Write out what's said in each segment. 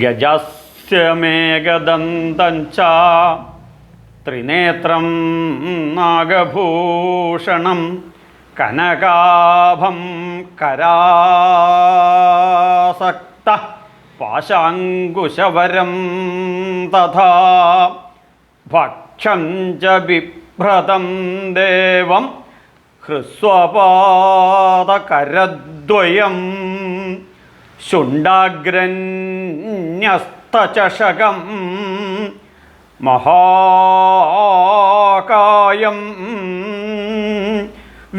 ഗജസ്യ മേഘദന്തം ച ത്രിനേത്രം നാഗഭൂഷണം കനകാഭം കരാസക്ത പാശാങ്കുശവരം തഥാ ഭക്ഷം ച ബിഭ്രതം ദേവം ഹ്രസ്വപാദകരദ്വയം ശുണ്ഡാഗ്രന്യസ്തചഷകം മഹാകായം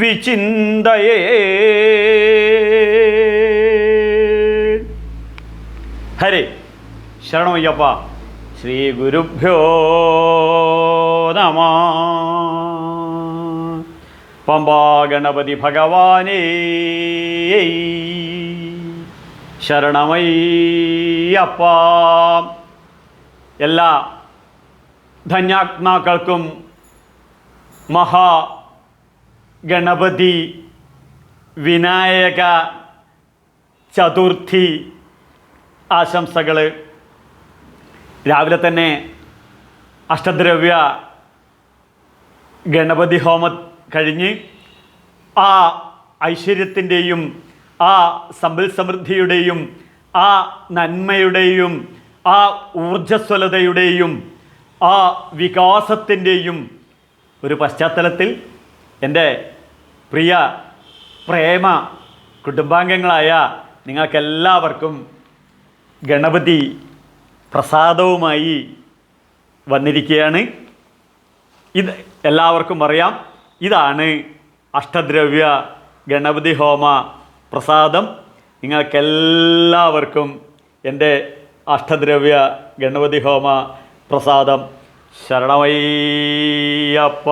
വിചിന്തയേ. ഹരേ ശരണമയ്യപ്പ. ശ്രീ ഗുരുഭ്യോ നമഃ. പമ്പാ ഗണപതി ഭഗവാനേ ശരണമയ്യപ്പ. എല്ലാ ധന്യാത്മാക്കൾക്കും മഹാഗണപതി വിനായക ചതുർത്ഥി ആശംസകൾ. രാവിലെ തന്നെ അഷ്ടദ്രവ്യ ഗണപതി ഹോമം കഴിഞ്ഞ് ആ ഐശ്വര്യത്തിൻ്റെയും ആ സമ്പൽ സമൃദ്ധിയുടെയും ആ നന്മയുടെയും ആ ഊർജ്ജസ്വലതയുടെയും ആ വികാസത്തിൻ്റെയും ഒരു പശ്ചാത്തലത്തിൽ എൻ്റെ പ്രിയ പ്രേമ കുടുംബാംഗങ്ങളായ നിങ്ങൾക്കെല്ലാവർക്കും ഗണപതി പ്രസാദവുമായി വന്നിരിക്കുകയാണ്. ഇത് എല്ലാവർക്കും അറിയാം. ഇതാണ് അഷ്ടദ്രവ്യ ഗണപതി ഹോമ പ്രസാദം. നിങ്ങൾക്കെല്ലാവർക്കും എൻ്റെ അഷ്ടദ്രവ്യ ഗണപതി ഹോമ പ്രസാദം ശരണമയ്യപ്പ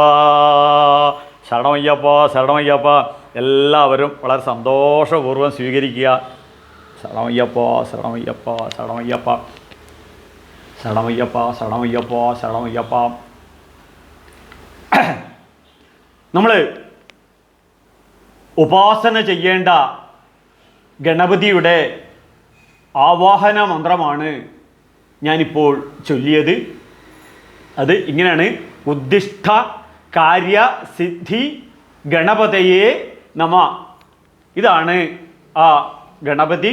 ശരണമയ്യപ്പ ശരണമയ്യപ്പ. എല്ലാവരും വളരെ സന്തോഷപൂർവ്വം സ്വീകരിക്കുക. ശരണമയ്യപ്പ ശരണമയ്യപ്പ ശരണമയ്യപ്പ ശരണമയ്യപ്പ ശരണമയ്യപ്പ ശരണമയ്യപ്പ. നമ്മൾ ഉപാസന ചെയ്യേണ്ട ഗണപതിയുടെ ആവാഹന മന്ത്രമാണ് ഞാനിപ്പോൾ ചൊല്ലിയത്. അത് ഇങ്ങനെയാണ്: ഉദ്ദിഷ്ട കാര്യ സിദ്ധി ഗണപതയേ നമ. ഇതാണ് ആ ഗണപതി.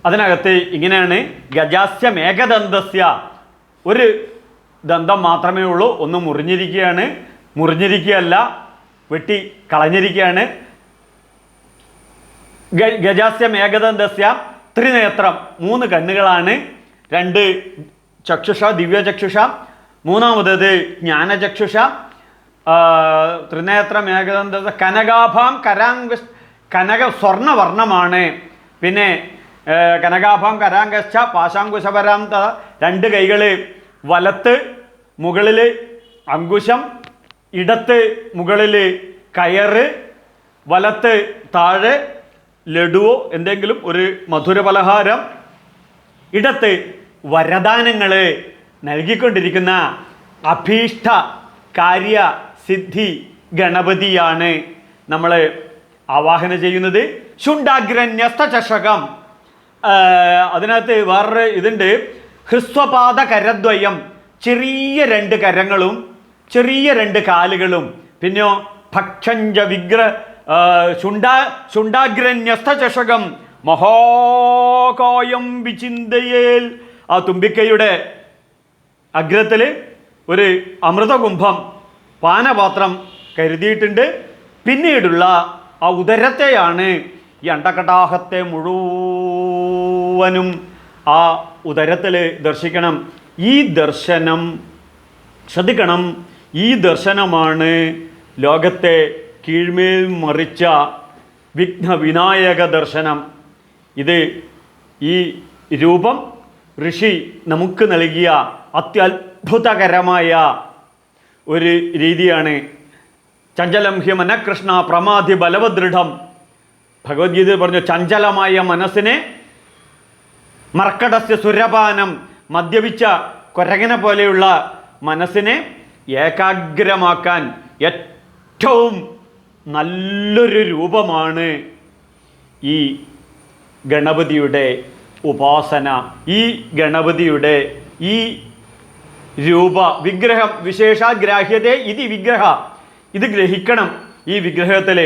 അതിനകത്ത് ഇങ്ങനെയാണ്: ഗജാസ്യ മേഘദന്തസ്യ. ഒരു ദന്തം മാത്രമേ ഉള്ളൂ, ഒന്ന് മുറിഞ്ഞിരിക്കുകയാണ്. മുറിഞ്ഞിരിക്കുകയല്ല, വെട്ടി കളഞ്ഞിരിക്കുകയാണ്. ഗജാസ്യ മേഘദന്തസ്യ ത്രിനേത്രം. 3 കണ്ണുകളാണ്. 2 ചക്ഷുഷ, ദിവ്യചക്ഷുഷ. മൂന്നാമത് ജ്ഞാനചക്ഷുഷ. ത്രിനേത്ര മേഘദന്ത കനകാഭാം കനക സ്വർണവർണ്ണമാണ്. പിന്നെ കനകാഭാം കരാങ്കശ്ച പാശാങ്കുശപരാം. 2 കൈകൾ, വലത്ത് മുകളിൽ അങ്കുശം, ഇടത്ത് മുകളിൽ കയറ്, വലത്ത് താഴെ ലഡുവോ എന്തെങ്കിലും ഒരു മധുരപലഹാരം, ഇടത്ത് വരദാനങ്ങൾ നൽകിക്കൊണ്ടിരിക്കുന്ന അഭീഷ്ട കാര്യ സിദ്ധി ഗണപതിയാണ് നമ്മൾ ആവാഹന ചെയ്യുന്നത്. ശുണ്ഡാഗ്രന്യസ്തചഷകം. അതിനകത്ത് വേറൊരു ഇതുണ്ട്: ഹ്രസ്വപാദ കരദ്വയം. ചെറിയ 2 കരങ്ങളും ചെറിയ 2 കാലുകളും. പിന്നെയോ ഭക്ഷഞ്ച ശുണ്ഡാഗ്രന്യസ്തചഷകം മഹാകായം വിചിന്തയേൽ. ആ തുമ്പിക്കൈയുടെ അഗ്രത്തിൽ ഒരു അമൃതകുംഭം പാനപാത്രം കരുതിയിട്ടുണ്ട്. പിന്നീടുള്ള ആ ഉദരത്തെയാണ് ഈ അണ്ടകടാഹത്തെ മുഴുവനും ആ ഉദരത്തിൽ ദർശിക്കണം. ഈ ദർശനം ശ്രദ്ധിക്കണം. ഈ ദർശനമാണ് ലോകത്തെ കീഴ്മേൽ മറിച്ച വിഘ്നവിനായക ദർശനം. ഇത് ഈ രൂപം ഋഷി നമുക്ക് നൽകിയ അത്യത്ഭുതകരമായ ഒരു രീതിയാണ്. ചഞ്ചലം ഹി മനഃകൃഷ്ണ പ്രമാധി ബലവദൃഢം. ഭഗവത്ഗീതയിൽ പറഞ്ഞു, ചഞ്ചലമായ മനസ്സിനെ മർക്കടസ്യ സുരപാനം. മദ്യപിച്ച കൊരകനെ പോലെയുള്ള മനസ്സിനെ ഏകാഗ്രമാക്കാൻ ഏറ്റവും നല്ലൊരു രൂപമാണ് ഈ ഗണപതിയുടെ ഉപാസന. ഈ ഗണപതിയുടെ ഈ രൂപ വിഗ്രഹം വിശേഷാഗ്രാഹ്യത ഇത് വിഗ്രഹ, ഇത് ഗ്രഹിക്കണം. ഈ വിഗ്രഹത്തിൽ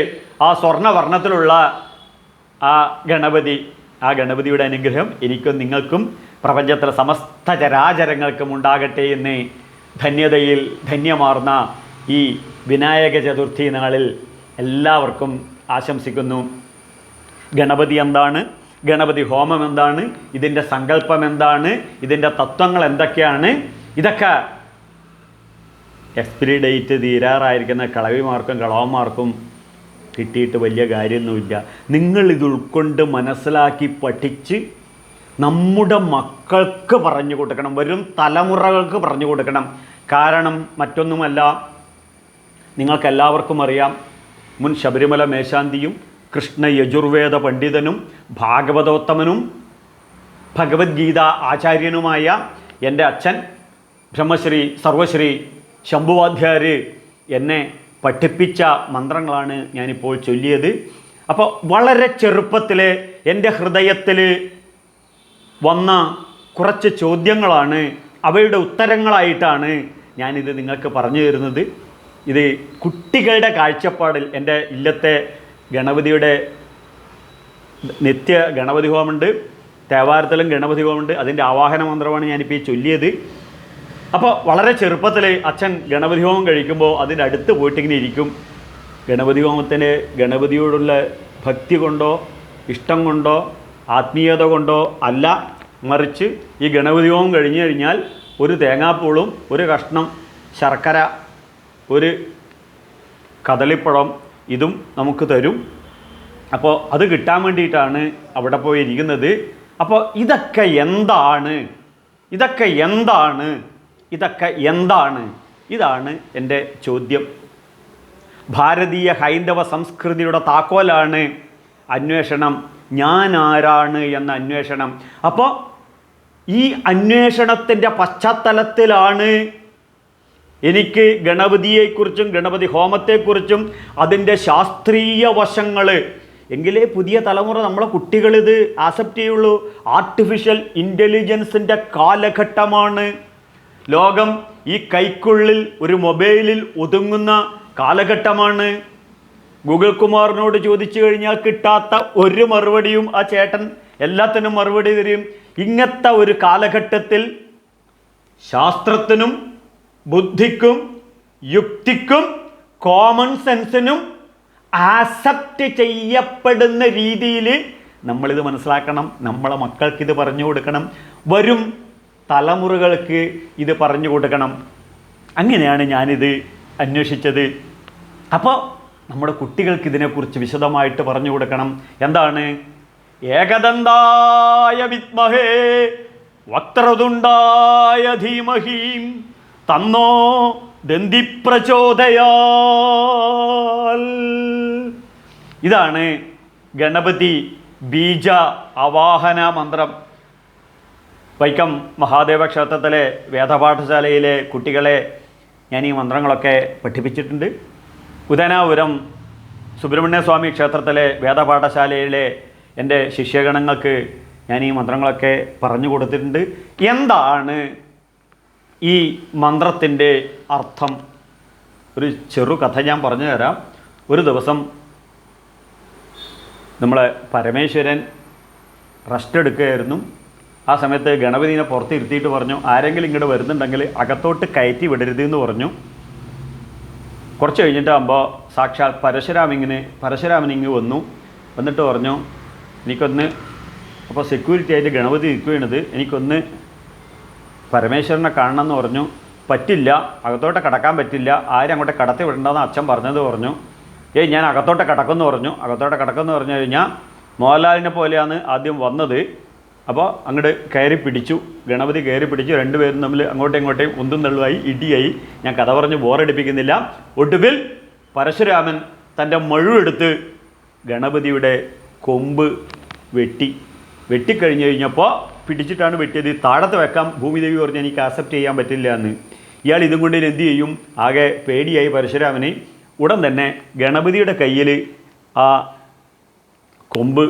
ആ സ്വർണ്ണവർണ്ണത്തിലുള്ള ആ ഗണപതിയുടെ അനുഗ്രഹം എനിക്കും നിങ്ങൾക്കും പ്രപഞ്ചത്തിലെ സമസ്ത ചരാചരങ്ങൾക്കും ഉണ്ടാകട്ടെ എന്ന് ധന്യതയിൽ ധന്യമാർന്ന ഈ വിനായക ചതുർത്ഥി നാളിൽ എല്ലാവർക്കും ആശംസിക്കുന്നു. ഗണപതി എന്താണ്, ഗണപതി ഹോമം എന്താണ്, ഇതിൻ്റെ സങ്കല്പം എന്താണ്, ഇതിൻ്റെ തത്വങ്ങൾ എന്തൊക്കെയാണ്, ഇതൊക്കെ എക്സ്പിരി ഡേറ്റ് തീരാറായിരിക്കുന്ന കളവിമാർക്കും കളവന്മാർക്കും കിട്ടിയിട്ട് വലിയ കാര്യമൊന്നുമില്ല. നിങ്ങളിത് ഉൾക്കൊണ്ട് മനസ്സിലാക്കി പഠിച്ച് നമ്മുടെ മക്കൾക്ക് പറഞ്ഞു കൊടുക്കണം, വരും തലമുറകൾക്ക് പറഞ്ഞു കൊടുക്കണം. കാരണം മറ്റൊന്നുമല്ല, നിങ്ങൾക്കെല്ലാവർക്കും അറിയാം, മുൻ ശബരിമല മേശാന്തിയും കൃഷ്ണ യജുർവേദ പണ്ഡിതനും ഭാഗവതോത്തമനും ഭഗവത്ഗീത ആചാര്യനുമായ എൻ്റെ അച്ഛൻ ബ്രഹ്മശ്രീ സർവശ്രീ ശംഭുവാധ്യായർ എന്നെ പഠിപ്പിച്ച മന്ത്രങ്ങളാണ് ഞാനിപ്പോൾ ചൊല്ലിയത്. അപ്പോൾ വളരെ ചെറുപ്പത്തിൽ എൻ്റെ ഹൃദയത്തിൽ വന്ന കുറച്ച് ചോദ്യങ്ങളാണ്, അവയുടെ ഉത്തരങ്ങളായിട്ടാണ് ഞാനിത് നിങ്ങൾക്ക് പറഞ്ഞു തരുന്നത്. ഇത് കുട്ടികളുടെ കാഴ്ചപ്പാടിൽ എൻ്റെ ഇല്ലത്തെ ഗണപതിയുടെ നിത്യ ഗണപതി ഹോമമുണ്ട്, തേവാരത്തിലും ഗണപതി ഹോമമുണ്ട്. അതിൻ്റെ ആവാഹന മന്ത്രമാണ് ഞാനിപ്പോൾ ഈ ചൊല്ലിയത്. അപ്പോൾ വളരെ ചെറുപ്പത്തിൽ അച്ഛൻ ഗണപതി ഹോമം കഴിക്കുമ്പോൾ അതിൻ്റെ അടുത്ത് പോയിട്ടിങ്ങനെ ഇരിക്കും. ഗണപതി ഹോമത്തിന് ഗണപതിയോടുള്ള ഭക്തി കൊണ്ടോ ഇഷ്ടം കൊണ്ടോ ആത്മീയത കൊണ്ടോ അല്ല, മറിച്ച് ഈ ഗണപതി ഹോമം കഴിഞ്ഞു കഴിഞ്ഞാൽ ഒരു തേങ്ങാപ്പൂളും ഒരു കഷ്ണം ശർക്കര ഒരു കദളിപ്പഴം ഇതും നമുക്ക് തരും. അപ്പോൾ അത് കിട്ടാൻ വേണ്ടിയിട്ടാണ് അവിടെ പോയി ഇരിക്കുന്നത്. അപ്പോൾ ഇതൊക്കെ എന്താണ്, ഇതൊക്കെ എന്താണ്, ഇതൊക്കെ എന്താണ്? ഇതാണ് എൻ്റെ ചോദ്യം. ഭാരതീയ ഹൈന്ദവ സംസ്കൃതിയുടെ താക്കോലാണ് അന്വേഷണം. ഞാൻ ആരാണ് എന്ന അന്വേഷണം. അപ്പോൾ ഈ അന്വേഷണത്തിൻ്റെ പശ്ചാത്തലത്തിലാണ് എനിക്ക് ഗണപതിയെക്കുറിച്ചും ഗണപതി ഹോമത്തെക്കുറിച്ചും അതിൻ്റെ ശാസ്ത്രീയ വശങ്ങൾ, എങ്കിലേ പുതിയ തലമുറ നമ്മളെ കുട്ടികളിത് ആക്സെപ്റ്റ് ചെയ്യുള്ളൂ. ആർട്ടിഫിഷ്യൽ ഇൻ്റലിജൻസിൻ്റെ കാലഘട്ടമാണ്. ലോകം ഈ കൈക്കുള്ളിൽ ഒരു മൊബൈലിൽ ഒതുങ്ങുന്ന കാലഘട്ടമാണ്. ഗൂഗിൾ കുമാറിനോട് ചോദിച്ചു കഴിഞ്ഞാൽ കിട്ടാത്ത ഒരു മറുപടിയും ആ ചേട്ടൻ എല്ലാത്തിനും മറുപടി തരും. ഇങ്ങനത്തെ ഒരു കാലഘട്ടത്തിൽ ശാസ്ത്രത്തിനും ബുദ്ധിക്കും യുക്തിക്കും കോമൺ സെൻസിനും ആക്സെപ്റ്റ് ചെയ്യപ്പെടുന്ന രീതിയിൽ നമ്മളിത് മനസ്സിലാക്കണം. നമ്മളെ മക്കൾക്കിത് പറഞ്ഞു കൊടുക്കണം, വരും തലമുറകൾക്ക് ഇത് പറഞ്ഞു കൊടുക്കണം. അങ്ങനെയാണ് ഞാനിത് അന്വേഷിച്ചത്. അപ്പോൾ നമ്മുടെ കുട്ടികൾക്ക് ഇതിനെക്കുറിച്ച് വിശദമായിട്ട് പറഞ്ഞു കൊടുക്കണം. എന്താണ്? ഏകദന്തായ വിദ്മഹേ വക്രതുണ്ടായ ധീമഹി തന്നോ ദന്തിപ്രചോദയാൽ. ഇതാണ് ഗണപതി ബീജ ആവാഹന മന്ത്രം. വൈക്കം മഹാദേവ ക്ഷേത്രത്തിലെ വേദപാഠശാലയിലെ കുട്ടികളെ ഞാൻ ഈ മന്ത്രങ്ങളൊക്കെ പഠിപ്പിച്ചിട്ടുണ്ട്. ഉദയനാപുരം സുബ്രഹ്മണ്യസ്വാമി ക്ഷേത്രത്തിലെ വേദപാഠശാലയിലെ എൻ്റെ ശിഷ്യഗണങ്ങൾക്ക് ഞാൻ ഈ മന്ത്രങ്ങളൊക്കെ പറഞ്ഞു കൊടുത്തിട്ടുണ്ട്. എന്താണ് ഈ മന്ത്രത്തിൻ്റെ അർത്ഥം? ഒരു ചെറു കഥ ഞാൻ പറഞ്ഞു തരാം. ഒരു ദിവസം നമ്മളെ പരമേശ്വരൻ റെസ്റ്റ് എടുക്കുകയായിരുന്നു. ആ സമയത്ത് ഗണപതിനെ പുറത്ത് ഇരുത്തിയിട്ട് പറഞ്ഞു, ആരെങ്കിലും ഇങ്ങോട്ട് വരുന്നുണ്ടെങ്കിൽ അകത്തോട്ട് കയറ്റി വിടരുത് എന്ന് പറഞ്ഞു. കുറച്ച് കഴിഞ്ഞിട്ടാകുമ്പോൾ സാക്ഷാൽ പരശുരാമൻ ഇങ്ങ് വന്നു. വന്നിട്ട് പറഞ്ഞു, എനിക്കൊന്ന്, അപ്പോൾ സെക്യൂരിറ്റി ആയിട്ട് ഗണപതി നിൽക്കുകയാണിത്, എനിക്കൊന്ന് പരമേശ്വരനെ കാണണം എന്ന് പറഞ്ഞു. പറ്റില്ല, അകത്തോട്ട് കടക്കാൻ പറ്റില്ല, ആരും അങ്ങോട്ട് കടത്തി വിടണ്ടെന്ന് അച്ഛൻ പറഞ്ഞത് പറഞ്ഞു. ഞാൻ അകത്തോട്ട് കടക്കുമെന്ന് പറഞ്ഞു. അകത്തോട്ട് കടക്കുമെന്ന് പറഞ്ഞു കഴിഞ്ഞാൽ മോഹൻലാലിനെ പോലെയാണ് ആദ്യം വന്നത്. അപ്പോൾ അങ്ങോട്ട് കയറി പിടിച്ചു, ഗണപതി കയറി പിടിച്ചു. രണ്ടുപേരും തമ്മിൽ അങ്ങോട്ടും ഇങ്ങോട്ടേയും ഉന്തും തള്ളുമായി, ഇടിയായി. ഞാൻ കഥ പറഞ്ഞ് ബോറടിപ്പിക്കുന്നില്ല. ഒടുവിൽ പരശുരാമൻ തൻ്റെ മഴുവെടുത്ത് ഗണപതിയുടെ കൊമ്പ് വെട്ടിക്കഴിഞ്ഞ് കഴിഞ്ഞപ്പോൾ പിടിച്ചിട്ടാണ് വെട്ടിയത്. താഴത്ത് വെക്കാം. ഭൂമിദേവി പറഞ്ഞ് എനിക്ക് ആക്സെപ്റ്റ് ചെയ്യാൻ പറ്റില്ല എന്ന്. ഇയാൾ ഇതും കൊണ്ട് എന്ത് ചെയ്യും? ആകെ പേടിയായി പരശുരാമന്. ഉടൻ തന്നെ ഗണപതിയുടെ കയ്യിൽ ആ കൊമ്പ്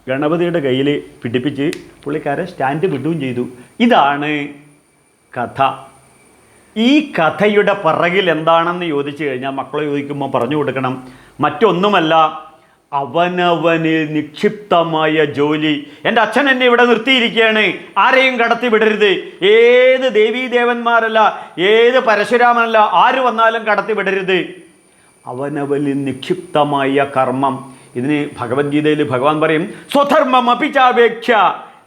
ഗണപതിയുടെ കയ്യിൽ പിടിപ്പിച്ച് പുള്ളിക്കാരൻ സ്റ്റാൻഡ് വിടുകയും ചെയ്തു. ഇതാണ് കഥ. ഈ കഥയുടെ പിറകിൽ എന്താണെന്ന് ചോദിച്ചു കഴിഞ്ഞാൽ മക്കളെ ചോദിക്കുമ്പോൾ പറഞ്ഞു കൊടുക്കണം. മറ്റൊന്നുമല്ല, അവനവനിൽ നിക്ഷിപ്തമായ ജോലി. എൻ്റെ അച്ഛൻ എന്നെ ഇവിടെ നിർത്തിയിരിക്കുകയാണ്, ആരെയും കടത്തി വിടരുത്. ഏത് ദേവീദേവന്മാരല്ല, ഏത് പരശുരാമനല്ല, ആര് വന്നാലും കടത്തി വിടരുത്. അവനവനിൽ നിക്ഷിപ്തമായ കർമ്മം. ഇതിന് ഭഗവത്ഗീതയിൽ ഭഗവാൻ പറയും, സ്വധർമ്മം അപിചാപേക്ഷ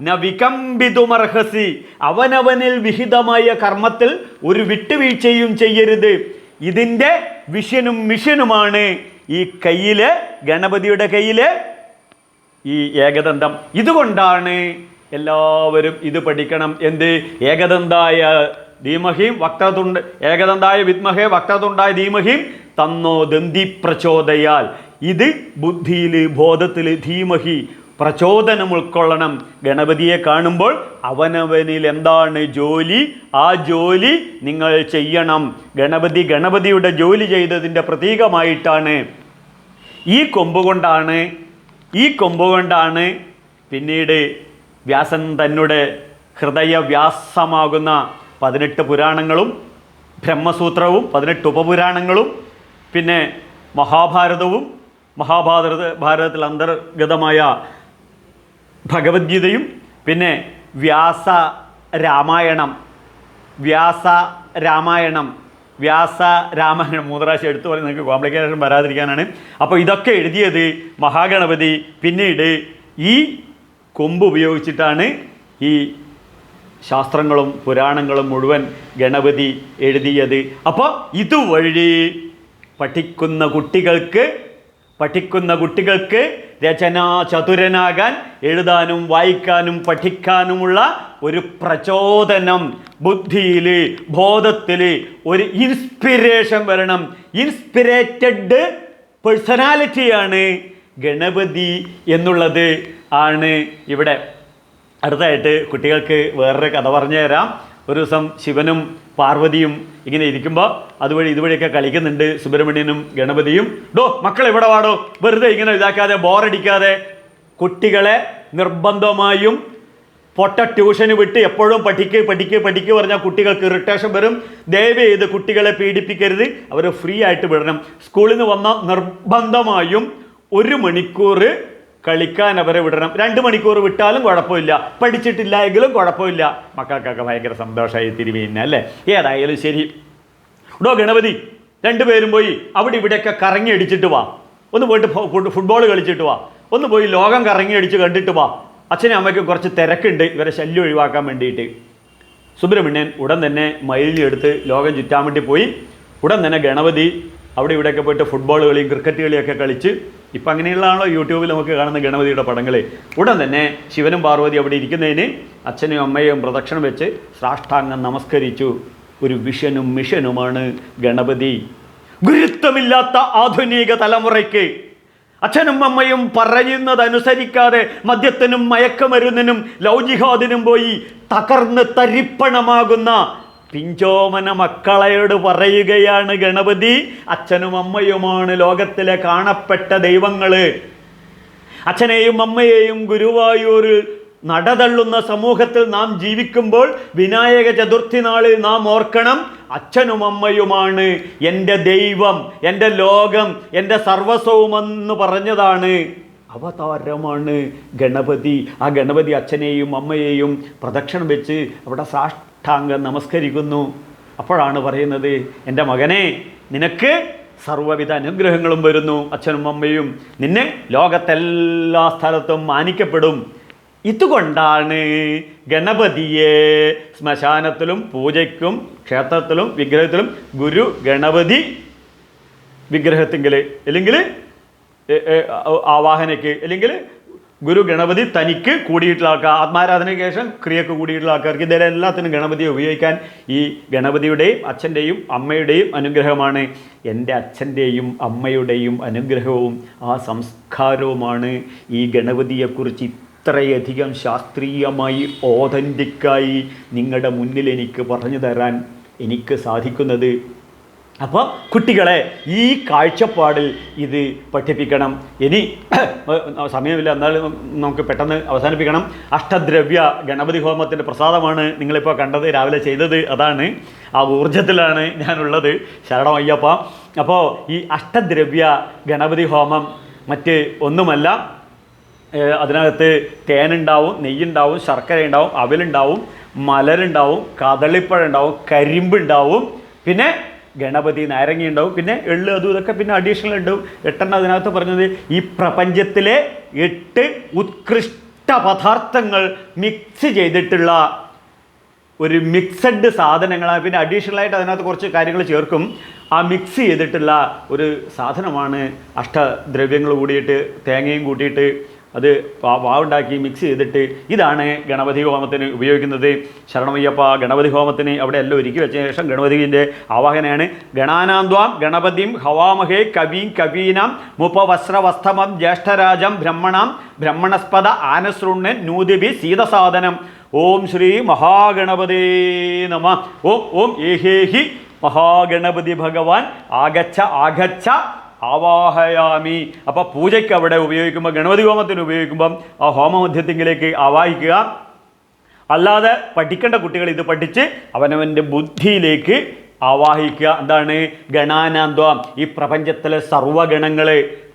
ന വികമ്പിതുമർഹസി. അവനവനിൽ വിഹിതമായ കർമ്മത്തിൽ ഒരു വിട്ടുവീഴ്ചയും ചെയ്യരുത്. ഇതിൻ്റെ വിഷനും മിഷനുമാണ് ഈ കയ്യില്, ഗണപതിയുടെ കയ്യില് ഈ ഏകദന്തം. ഇതുകൊണ്ടാണ് എല്ലാവരും ഇത് പഠിക്കണം. എന്ത്? ഏകദന്തായ ധീമഹിം വക്രതുണ്ട്, ഏകദന്തായ വിദ്മഹേ വക്രതുണ്ടായ ധീമഹിം തന്നോ ദന്തി പ്രചോദയാൽ. ഇത് ബുദ്ധിയിൽ, ബോധത്തിൽ ധീമഹി പ്രചോദനം ഉൾക്കൊള്ളണം. ഗണപതിയെ കാണുമ്പോൾ അവനവനിൽ എന്താണ് ജോലി, ആ ജോലി നിങ്ങൾ ചെയ്യണം. ഗണപതിയുടെ ജോലി ചെയ്തതിൻ്റെ പ്രതീകമായിട്ടാണ് ഈ കൊമ്പ് കൊണ്ടാണ് പിന്നീട് വ്യാസൻ തന്നെ ഹൃദയവ്യാസമാകുന്ന 18 പുരാണങ്ങളും ബ്രഹ്മസൂത്രവും 18 ഉപപുരാണങ്ങളും പിന്നെ മഹാഭാരതവും ഭാരതത്തിൽ അന്തർഗതമായ ഭഗവത്ഗീതയും പിന്നെ വ്യാസരാമായണം 3 പ്രാവശ്യം എടുത്തു പറഞ്ഞ് നിങ്ങൾക്ക് കോംപ്ലിക്കേഷൻ വരാതിരിക്കാനാണ്. അപ്പോൾ ഇതൊക്കെ എഴുതിയത് മഹാഗണപതി പിന്നീട് ഈ കൊമ്പ് ഉപയോഗിച്ചിട്ടാണ് ഈ ശാസ്ത്രങ്ങളും പുരാണങ്ങളും മുഴുവൻ ഗണപതി എഴുതിയത്. അപ്പോൾ ഇതുവഴി പഠിക്കുന്ന കുട്ടികൾക്ക് രചനാ ചതുരനാകാൻ, എഴുതാനും വായിക്കാനും പഠിക്കാനുമുള്ള ഒരു പ്രചോദനം, ബുദ്ധിയിൽ ബോധത്തിൽ ഒരു ഇൻസ്പിരേഷൻ വരണം. ഇൻസ്പിരേറ്റഡ് പേഴ്സണാലിറ്റിയാണ് ഗണപതി എന്നുള്ളത് ആണ് ഇവിടെ. അടുത്തായിട്ട് കുട്ടികൾക്ക് വേറൊരു കഥ പറഞ്ഞു തരാം. ഒരു ദിവസം ശിവനും പാർവതിയും ഇങ്ങനെ ഇരിക്കുമ്പോൾ ഇതുവഴിയൊക്കെ കളിക്കുന്നുണ്ട് സുബ്രഹ്മണ്യനും ഗണപതിയും. മക്കൾ ഇവിടെ വാടോ, വെറുതെ ഇങ്ങനെ ഇതാക്കാതെ ബോറടിക്കാതെ. കുട്ടികളെ നിർബന്ധമായും ട്യൂഷന് വിട്ട് എപ്പോഴും പഠിക്ക് പറഞ്ഞാൽ കുട്ടികൾക്ക് ഇറിറ്റേഷൻ വരും. ദയവ് ചെയ്ത് കുട്ടികളെ പീഡിപ്പിക്കരുത്, അവരെ ഫ്രീ ആയിട്ട് വിടണം. സ്കൂളിൽ നിന്ന് വന്ന നിർബന്ധമായും 1 മണിക്കൂർ കളിക്കാൻ അവരെ വിടണം. 2 മണിക്കൂർ വിട്ടാലും കുഴപ്പമില്ല, പഠിച്ചിട്ടില്ല എങ്കിലും കുഴപ്പമില്ല. മക്കൾക്കൊക്കെ ഭയങ്കര സന്തോഷമായി തിരുമേന അല്ലേ. ഏതായാലും ശരി. ഗണപതി 2 പേരും പോയി അവിടെ ഇവിടെയൊക്കെ കറങ്ങി അടിച്ചിട്ട് വാ. ഒന്ന് പോയിട്ട് ഫുട്ബോൾ കളിച്ചിട്ട് വാ. ഒന്ന് പോയി ലോകം കറങ്ങി അടിച്ച് കണ്ടിട്ട് വാ. അച്ഛനും അമ്മയ്ക്കും കുറച്ച് തിരക്കുണ്ട്, ഇവരെ ശല്യം ഒഴിവാക്കാൻ വേണ്ടിയിട്ട്. സുബ്രഹ്മണ്യൻ ഉടൻ തന്നെ മയിലിനെടുത്ത് ലോകം ചുറ്റാൻ വേണ്ടി പോയി. ഉടൻ തന്നെ ഗണപതി അവിടെ ഇവിടെയൊക്കെ പോയിട്ട് ഫുട്ബോൾ കളിയും ക്രിക്കറ്റ് കളിയൊക്കെ കളിച്ച്, ഇപ്പം അങ്ങനെയുള്ളതാണല്ലോ യൂട്യൂബിൽ നമുക്ക് കാണുന്ന ഗണപതിയുടെ പടങ്ങൾ. ഉടൻ തന്നെ ശിവനും പാർവതി അവിടെ ഇരിക്കുന്നതിന് അച്ഛനും അമ്മയും പ്രദക്ഷിണം വെച്ച് സാഷ്ടാംഗം നമസ്കരിച്ചു. ഒരു വിഷനും മിഷനുമാണ് ഗണപതി. ഗുരുത്വമില്ലാത്ത ആധുനിക തലമുറയ്ക്ക് അച്ഛനും അമ്മയും പറയുന്നതനുസരിക്കാതെ മദ്യത്തിനും മയക്കമരുന്നിനും ലൗജിഹാദിനും പോയി തകർന്ന് തരിപ്പണമാകുന്ന പിഞ്ചോമന മക്കളയോട് പറയുകയാണ് ഗണപതി, അച്ഛനും അമ്മയുമാണ് ലോകത്തിലെ കാണപ്പെട്ട ദൈവങ്ങൾ. അച്ഛനെയും അമ്മയെയും ഗുരുവായൂർ നടതള്ളുന്ന സമൂഹത്തിൽ നാം ജീവിക്കുമ്പോൾ വിനായക ചതുർത്ഥി നാളിൽ നാം ഓർക്കണം, അച്ഛനും അമ്മയുമാണ് എൻ്റെ ദൈവം, എൻ്റെ ലോകം, എൻ്റെ സർവസ്വവുമെന്ന് പറഞ്ഞതാണ്. അവതാരമാണ് ഗണപതി. ആ ഗണപതി അച്ഛനെയും അമ്മയെയും പ്രദക്ഷിണം വെച്ച് അവിടെ സാഷ്ടാംഗം നമസ്കരിക്കുന്നു. അപ്പോഴാണ് പറയുന്നത്, എൻ്റെ മകനെ, നിനക്ക് സർവ്വവിധ അനുഗ്രഹങ്ങളും വരുന്നു. അച്ഛനും അമ്മയും നിന്നെ ലോകത്തെല്ലാ സ്ഥലത്തും മാനിക്കപ്പെടും. ഇതുകൊണ്ടാണ് ഗണപതിയെ ശ്മശാനത്തിലും പൂജയ്ക്കും ക്ഷേത്രത്തിലും വിഗ്രഹത്തിലും ഗുരു ഗണപതി വിഗ്രഹത്തിങ്കിൽ അല്ലെങ്കിൽ ആവാഹനയ്ക്ക് അല്ലെങ്കിൽ ഗുരു ഗണപതി തനിക്ക് കൂടിയിട്ടുള്ള ആൾക്കാർ, ആത്മാരാധനയ്ക്ക് ശേഷം ക്രിയക്ക് കൂടിയിട്ടുള്ള ആൾക്കാർക്ക് ഇതിലെല്ലാത്തിനും ഗണപതിയെ ഉപയോഗിക്കാൻ ഈ ഗണപതിയുടെയും അച്ഛൻ്റെയും അമ്മയുടെയും അനുഗ്രഹമാണ്. എൻ്റെ അച്ഛൻ്റെയും അമ്മയുടെയും അനുഗ്രഹവും ആ സംസ്കാരവുമാണ് ഈ ഗണപതിയെക്കുറിച്ച് ഇത്രയധികം ശാസ്ത്രീയമായി ഓതൻറ്റിക്കായി നിങ്ങളുടെ മുന്നിൽ എനിക്ക് പറഞ്ഞു തരാൻ എനിക്ക് സാധിക്കുന്നത്. അപ്പോൾ കുട്ടികളെ ഈ കാഴ്ചപ്പാടിൽ ഇത് പഠിപ്പിക്കണം. ഇനി സമയമില്ല, എന്നാലും നമുക്ക് പെട്ടെന്ന് അവസാനിപ്പിക്കണം. അഷ്ടദ്രവ്യ ഗണപതി ഹോമത്തിൻ്റെ പ്രസാദമാണ് നിങ്ങളിപ്പോൾ കണ്ടത്, രാവിലെ ചെയ്തത് അതാണ്. ആ ഊർജത്തിലാണ് ഞാനുള്ളത്. ശരണം അയ്യപ്പ. അപ്പോൾ ഈ അഷ്ടദ്രവ്യ ഗണപതി ഹോമം മറ്റ് ഒന്നുമല്ല. അതിനകത്ത് തേനുണ്ടാവും, നെയ്യുണ്ടാവും, ശർക്കര ഉണ്ടാവും, അവലുണ്ടാവും, മലരുണ്ടാവും, കദളിപ്പഴം ഉണ്ടാവും, കരിമ്പുണ്ടാവും, പിന്നെ ഗണപതി നാരങ്ങ ഉണ്ടാവും, പിന്നെ എള്ള് അതും ഇതൊക്കെ പിന്നെ അഡീഷണൽ ഉണ്ടാവും. 8 അതിനകത്ത് പറഞ്ഞത് ഈ പ്രപഞ്ചത്തിലെ 8 ഉത്കൃഷ്ട പദാർത്ഥങ്ങൾ മിക്സ് ചെയ്തിട്ടുള്ള ഒരു മിക്സഡ് സാധനങ്ങളാണ്. പിന്നെ അഡീഷണലായിട്ട് അതിനകത്ത് കുറച്ച് കാര്യങ്ങൾ ചേർക്കും. ആ മിക്സ് ചെയ്തിട്ടുള്ള ഒരു സാധനമാണ് അഷ്ടദ്രവ്യങ്ങൾ കൂടിയിട്ട് തേങ്ങയും കൂട്ടിയിട്ട് അത് വാവുണ്ടാക്കി മിക്സ് ചെയ്തിട്ട് ഇതാണ് ഗണപതി ഹോമത്തിന് ഉപയോഗിക്കുന്നത്. ശരണമയ്യപ്പ. ഗണപതി ഹോമത്തിന് അവിടെ എല്ലാം ഒരുക്കി വെച്ച ശേഷം ഗണപതിൻ്റെ ആവാഹനയാണ്. ഗണാനാന്ത്വാം ഗണപതിം ഹവാമഹേ കവീം കവീനാം മുപവസ്രവസ്തമം ജ്യേഷ്ഠരാജം ബ്രഹ്മണാം ബ്രഹ്മണസ്പദ ആനസൃണ്ണൻ നൂതിഭി സീതസാധനം. ഓം ശ്രീ മഹാഗണപതേ നമ. ഓം ഓം ഏഹേഹി മഹാഗണപതി ഭഗവാൻ ആഗച്ഛ ആഗച്ഛ ആവാഹയാമി. അപ്പോൾ പൂജയ്ക്ക് അവിടെ ഉപയോഗിക്കുമ്പോൾ, ഗണപതി ഹോമത്തിന് ഉപയോഗിക്കുമ്പം ആ ഹോമമധ്യത്തിലേക്ക് ആവാഹിക്കുക. അല്ലാതെ പഠിക്കേണ്ട കുട്ടികൾ ഇത് പഠിച്ച് അവനവൻ്റെ ബുദ്ധിയിലേക്ക് ആവാഹിക്കുക. എന്താണ് ഗണാനാന്ത്വം? ഈ പ്രപഞ്ചത്തിലെ സർവ്വഗണങ്ങൾ,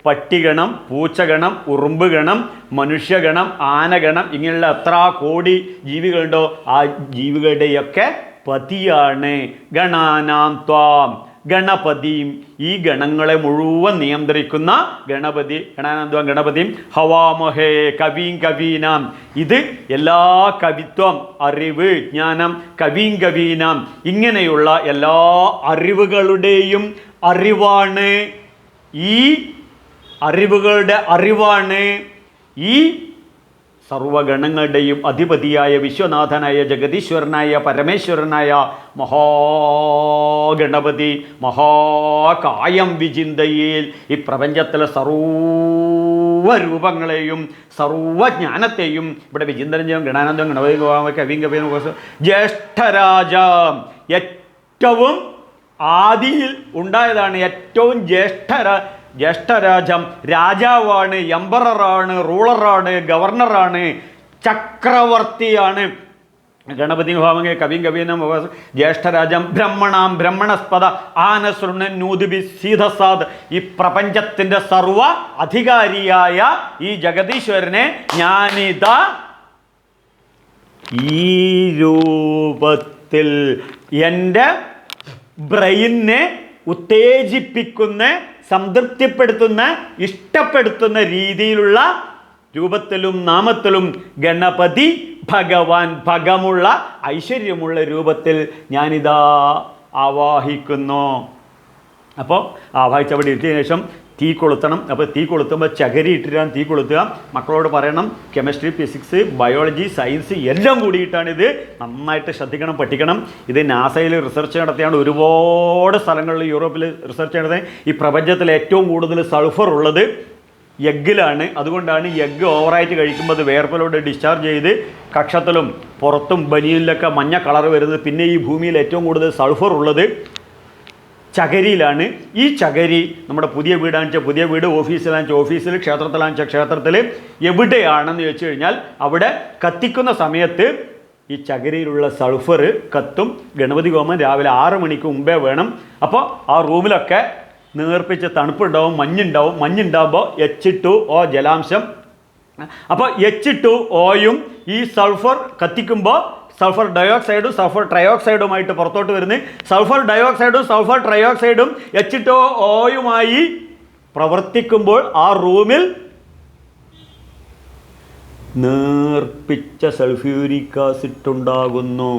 പട്ടിഗണം, പൂച്ചഗണം, ഉറുമ്പുഗണം, മനുഷ്യഗണം, ആനഗണം, ഇങ്ങനെയുള്ള എത്ര കോടി ജീവികളുണ്ടോ ആ ജീവികളുടെയൊക്കെ പതിയാണ് ഗണാനാന്ത്വം ഗണപതിയും. ഈ ഗണങ്ങളെ മുഴുവൻ നിയന്ത്രിക്കുന്ന ഗണപതി. ഗണാനാന്ത്വം ഗണപതിയും ഹവാമഹേ കവീം കവീനാം. ഇത് എല്ലാ കവിത്വം, അറിവ്, ജ്ഞാനം, കവീം കവീനാം, ഇങ്ങനെയുള്ള എല്ലാ അറിവുകളുടെയും അറിവാണ്. ഈ അറിവുകളുടെ അറിവാണ് ഈ സർവഗണങ്ങളുടെയും അധിപതിയായ വിശ്വനാഥനായ ജഗദീശ്വരനായ പരമേശ്വരനായ മഹാഗണപതി. മഹാകായം വിചിന്തയിൽ ഈ പ്രപഞ്ചത്തിലെ സർവ്വരൂപങ്ങളെയും സർവജ്ഞാനത്തെയും ഇവിടെ വിചിന്തനം ചെയ്യും. ഗണാനന്ദം ഗണപതി കവിയും കവിയും ജ്യേഷ്ഠരാജ, ഏറ്റവും ആദിയിൽ ഉണ്ടായതാണ്, ഏറ്റവും ജ്യേഷ്ഠരാജം, രാജാവാണ്, എംപററാണ്, റൂളറാണ്, ഗവർണറാണ്, ചക്രവർത്തിയാണ്. ഗണപതി ഹോമങ്ങ കവിയും കവീനം ജ്യേഷ്ഠരാജം ബ്രഹ്മണാം ബ്രഹ്മണസ്പദ ആനസൃണ്ണൻ നൂതിഭി സീതസാദ്. ഈ പ്രപഞ്ചത്തിൻ്റെ സർവ അധികാരിയായ ഈ ജഗദീശ്വരനെ ഞാനിതാ ഈ രൂപത്തിൽ എൻ്റെ ബ്രെയിനെ ഉത്തേജിപ്പിക്കുന്ന, സംതൃപ്തിപ്പെടുത്തുന്ന, ഇഷ്ടപ്പെടുത്തുന്ന രീതിയിലുള്ള രൂപത്തിലും നാമത്തിലും ഗണപതി ഭഗവാൻ, ഭഗമുള്ള ഐശ്വര്യമുള്ള രൂപത്തിൽ ഞാനിതാ ആവാഹിക്കുന്നു. അപ്പോൾ ആവാഹിച്ചവിടെ ഇരുത്തിയതിനു ശേഷം തീ കൊളുത്തണം. അപ്പോൾ തീ കൊളുത്തുമ്പോൾ ചകരി ഇട്ടിട്ടാണ് തീ കൊളുത്തുക. മക്കളോട് പറയണം, കെമിസ്ട്രി, ഫിസിക്സ്, ബയോളജി, സയൻസ് എല്ലാം കൂടിയിട്ടാണിത്. നന്നായിട്ട് ശ്രദ്ധിക്കണം, പഠിക്കണം. ഇത് നാസയിൽ റിസർച്ച് നടത്തിയാണ്, ഒരുപാട് സ്ഥലങ്ങളിൽ യൂറോപ്പിൽ റിസർച്ച് നടത്തുന്നത്. ഈ പ്രപഞ്ചത്തിൽ ഏറ്റവും കൂടുതൽ സൾഫർ ഉള്ളത് എഗ്ഗിലാണ്. അതുകൊണ്ടാണ് എഗ്ഗ് ഓവറായിട്ട് കഴിക്കുമ്പോൾ അത് വേർപ്പിലൂടെ ഡിസ്ചാർജ് ചെയ്ത് കക്ഷത്തിലും പുറത്തും ബനിയനിലൊക്കെ മഞ്ഞ കളർ വരുന്നത്. പിന്നെ ഈ ഭൂമിയിൽ ഏറ്റവും കൂടുതൽ സൾഫർ ഉള്ളത് ചകരിയിലാണ്. ഈ ചകരി നമ്മുടെ പുതിയ വീടാണെന്ന് വെച്ചാൽ പുതിയ വീട്, ഓഫീസിലാണെന്ന് വെച്ചാൽ ഓഫീസിൽ, ക്ഷേത്രത്തിലാണെന്ന് വെച്ചാൽ ക്ഷേത്രത്തിൽ, എവിടെയാണെന്ന് ചോദിച്ചു കഴിഞ്ഞാൽ അവിടെ കത്തിക്കുന്ന സമയത്ത് ഈ ചകരിയിലുള്ള സൾഫർ കത്തും. ഗണപതി ഹോമം രാവിലെ 6 മണിക്ക് മുമ്പേ വേണം. അപ്പോൾ ആ റൂമിലൊക്കെ നേർപ്പിച്ച തണുപ്പുണ്ടാവും, മഞ്ഞുണ്ടാവും. മഞ്ഞുണ്ടാകുമ്പോൾ H2O ജലാംശം. അപ്പോൾ H2Oയും ഈ സൾഫർ കത്തിക്കുമ്പോൾ സൾഫർ ഡയോക്സൈഡും സൾഫർ ട്രയോക്സൈഡുമായിട്ട് പുറത്തോട്ട് വരുന്നത്. സൾഫർ ഡയോക്സൈഡും സൾഫർ ട്രയോക്സൈഡും H2Oയുമായി പ്രവർത്തിക്കുമ്പോൾ ആ റൂമിൽ നേർപ്പിച്ച സൾഫ്യൂരിക് ആസിഡ് ഉണ്ടാകുന്നു,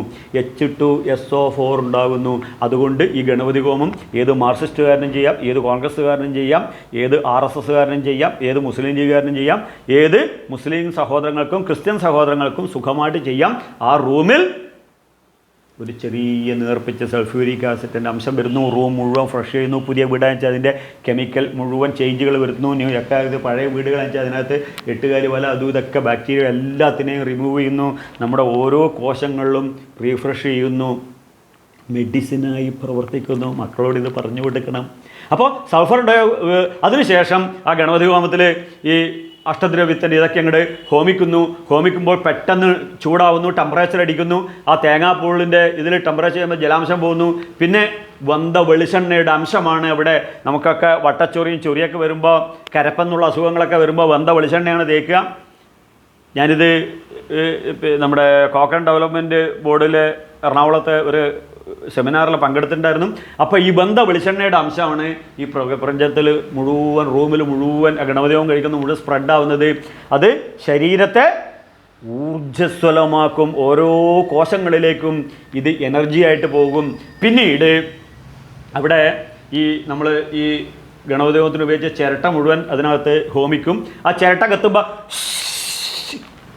H2SO4 ഉണ്ടാകുന്നു. അതുകൊണ്ട് ഈ ഗണപതി ഹോമം ഏത് മാർക്സിസ്റ്റുകാരനും ചെയ്യാം, ഏത് കോൺഗ്രസ്സുകാരനും ചെയ്യാം, ഏത് RSSകാരനും ചെയ്യാം, ഏത് മുസ്ലിം ലീഗുകാരനും ചെയ്യാം, ഏത് മുസ്ലിം സഹോദരങ്ങൾക്കും ക്രിസ്ത്യൻ സഹോദരങ്ങൾക്കും സുഖമായിട്ട് ചെയ്യാം. ആ റൂമിൽ ഒരു ചെറിയ നേർപ്പിച്ച സൾഫ്യൂരിക് ആസിഡിൻ്റെ അംശം വരുന്നു. റൂം മുഴുവൻ ഫ്രഷ് ചെയ്യുന്നു. പുതിയ വീടാണെന്ന് വെച്ചാൽ അതിൻ്റെ കെമിക്കൽ മുഴുവൻ ചേഞ്ചുകൾ വരുന്നു. ഒക്കെ ഇത് പഴയ വീടുകളെന്ന് വെച്ചാൽ അതിനകത്ത് 8 കാലി വല അതും ഇതൊക്കെ ബാക്ടീരിയ എല്ലാത്തിനെയും റിമൂവ് ചെയ്യുന്നു. നമ്മുടെ ഓരോ കോശങ്ങളിലും റീഫ്രഷ് ചെയ്യുന്നു. മെഡിസിനായി പ്രവർത്തിക്കുന്നു. മക്കളോട് ഇത് പറഞ്ഞു കൊടുക്കണം. അപ്പോൾ സൾഫർ അതിനുശേഷം ആ ഗണപതി ഹോമത്തിൽ ഈ അഷ്ടദ്രവ്യത്തിൻ്റെ ഇതൊക്കെ അങ്ങോട്ട് ഹോമിക്കുമ്പോൾ പെട്ടെന്ന് ചൂടാവുന്നു, ടെമ്പറേച്ചർ അടിക്കുന്നു. ആ തേങ്ങാപ്പൂളിൻ്റെ ഇതിൽ ടെമ്പറേച്ചർ ചെയ്യുമ്പോൾ ജലാംശം പോകുന്നു. പിന്നെ വെന്ത വെളിച്ചെണ്ണയുടെ അംശമാണ് അവിടെ. നമുക്കൊക്കെ വട്ടച്ചൊറിയും ചൊറിയൊക്കെ വരുമ്പോൾ, കരപ്പെന്നുള്ള അസുഖങ്ങളൊക്കെ വരുമ്പോൾ വെന്ത വെളിച്ചെണ്ണയാണ് തേക്കുക. ഞാനിത് നമ്മുടെ കോക്കൺ ഡെവലപ്മെൻറ്റ് ബോർഡിൽ എറണാകുളത്തെ ഒരു സെമിനാറിൽ പങ്കെടുത്തിട്ടുണ്ടായിരുന്നു. അപ്പോൾ ഈ ബന്ധ വെളിച്ചെണ്ണയുടെ അംശമാണ് ഈ പ്രപഞ്ചത്തിൽ മുഴുവൻ, റൂമിൽ മുഴുവൻ ഗണപതിയും കഴിക്കുന്ന മുഴുവൻ സ്പ്രെഡാവുന്നത്. അത് ശരീരത്തെ ഊർജ്ജസ്വലമാക്കും. ഓരോ കോശങ്ങളിലേക്കും ഇത് എനർജി ആയിട്ട് പോകും. പിന്നീട് അവിടെ നമ്മൾ ഈ ഗണപതി ഹോമത്തിന് ഉപയോഗിച്ച ചിരട്ട മുഴുവൻ അതിനകത്ത് ഹോമിക്കും. ആ ചിരട്ട കത്തുമ്പോൾ